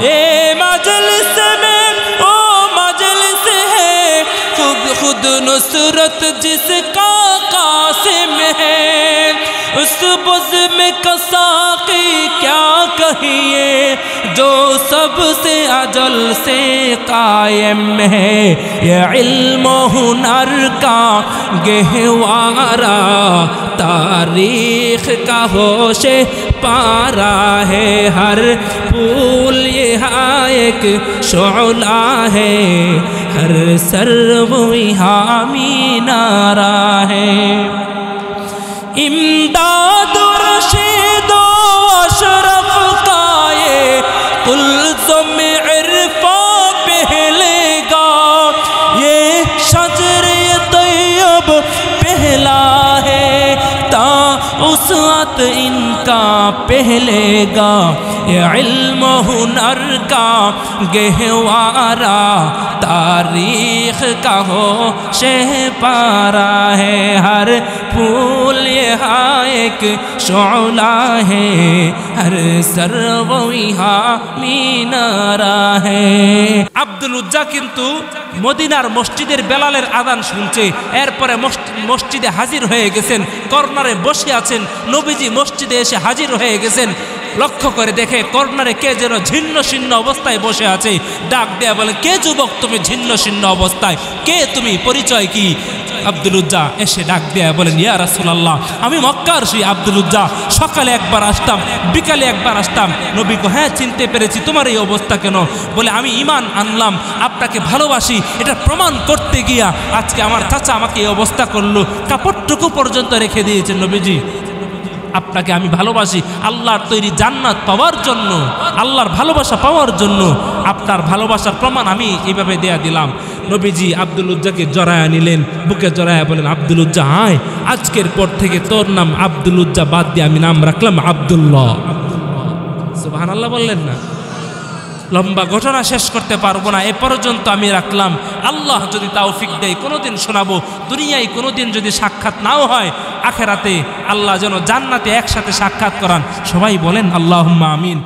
ए मजलिस में ओ मजलिस है खुद नुसरत जिसका कासिम है, उस बुज़्म का साक़ी क्या कहिए, जो सबसे अजल से कायम है। ये इल्म हुनर का गहवारा, तारीख़ का होशे पारा है। हर फूल यहाँ एक शोला है, हर सर्व यहाँ मीनारा है। इमदाद रशीद अशरफ का ये कुल्ज़ुम इरफ़ा पहलेगा, ये शजर तैयब पहला है, ता उसअत इनका पहलेगा। ये इल्म हुनर का गहवारा, तारीख़ का होशे पारा है। हर फूल यहाँ एक शोला है, हर सर्व यहाँ मीनारा है। আব্দুল উজ্জা কিন্তু মদিনার মসজিদের বেলালের আযান শুনছে, এরপরে মসজিদে হাজির হয়ে গেছেন, কর্নারে বসে আছেন। নবীজি মসজিদে এসে হাজির হয়ে গেছেন, লক্ষ্য করে দেখে কর্নারে কে যেন ছিন্ন ছিন্ন অবস্থায় বসে আছে। ডাক দেয়া বলে, কে যুবক তুমি ছিন্ন ছিন্ন অবস্থায়, কে তুমি, পরিচয় কি? আব্দুল উজ্জা এসে ডাক দেয়া বলেন, ইয়া রাসূলুল্লাহ, আমি মক্কার সেই আব্দুল উজ্জা, সকালে একবার আসতাম, বিকালে একবার আসতাম। নবী কো, হ্যাঁ চিনতে পেরেছি, তোমার এই অবস্থা কেন? বলে, আমি ঈমান আনলাম, আপনাকে ভালোবাসি, এটা প্রমাণ করতে গিয়া আজকে আমার চাচা আমাকে এই অবস্থা করলো, কাপড়টুকু পর্যন্ত রেখে দিয়েছেন। নবীজি, আপনাকে আমি ভালোবাসি আল্লাহর তৈরি জান্নাত পাওয়ার জন্য, আল্লাহর ভালোবাসা পাওয়ার জন্য, আপনার ভালোবাসার প্রমাণ আমি এইভাবে দেয়া দিলাম। নবীজি আব্দুল উজ্জাকে জড়ায়া নিলেন, বুকে জড়ায়া বলেন, আব্দুল উজ্জা আয়, আজকের পর থেকে তোর নাম আব্দুল উজ্জা বাদ দিয়ে আমি নাম রাখলাম আব্দুল্লাহ। সুবহানাল্লাহ বললেন না? লম্বা ঘটনা শেষ করতে পারবো না, এ পর্যন্ত আমি রাখলাম। আল্লাহ যদি তৌফিক দেয় কোনোদিন শোনাবো। দুনিয়ায় কোনোদিন যদি সাক্ষাৎ নাও হয়, আখেরাতে আল্লাহ যেন জান্নাতে একসাথে সাক্ষাৎ করান। সবাই বলেন আল্লাহুম্মা আমিন।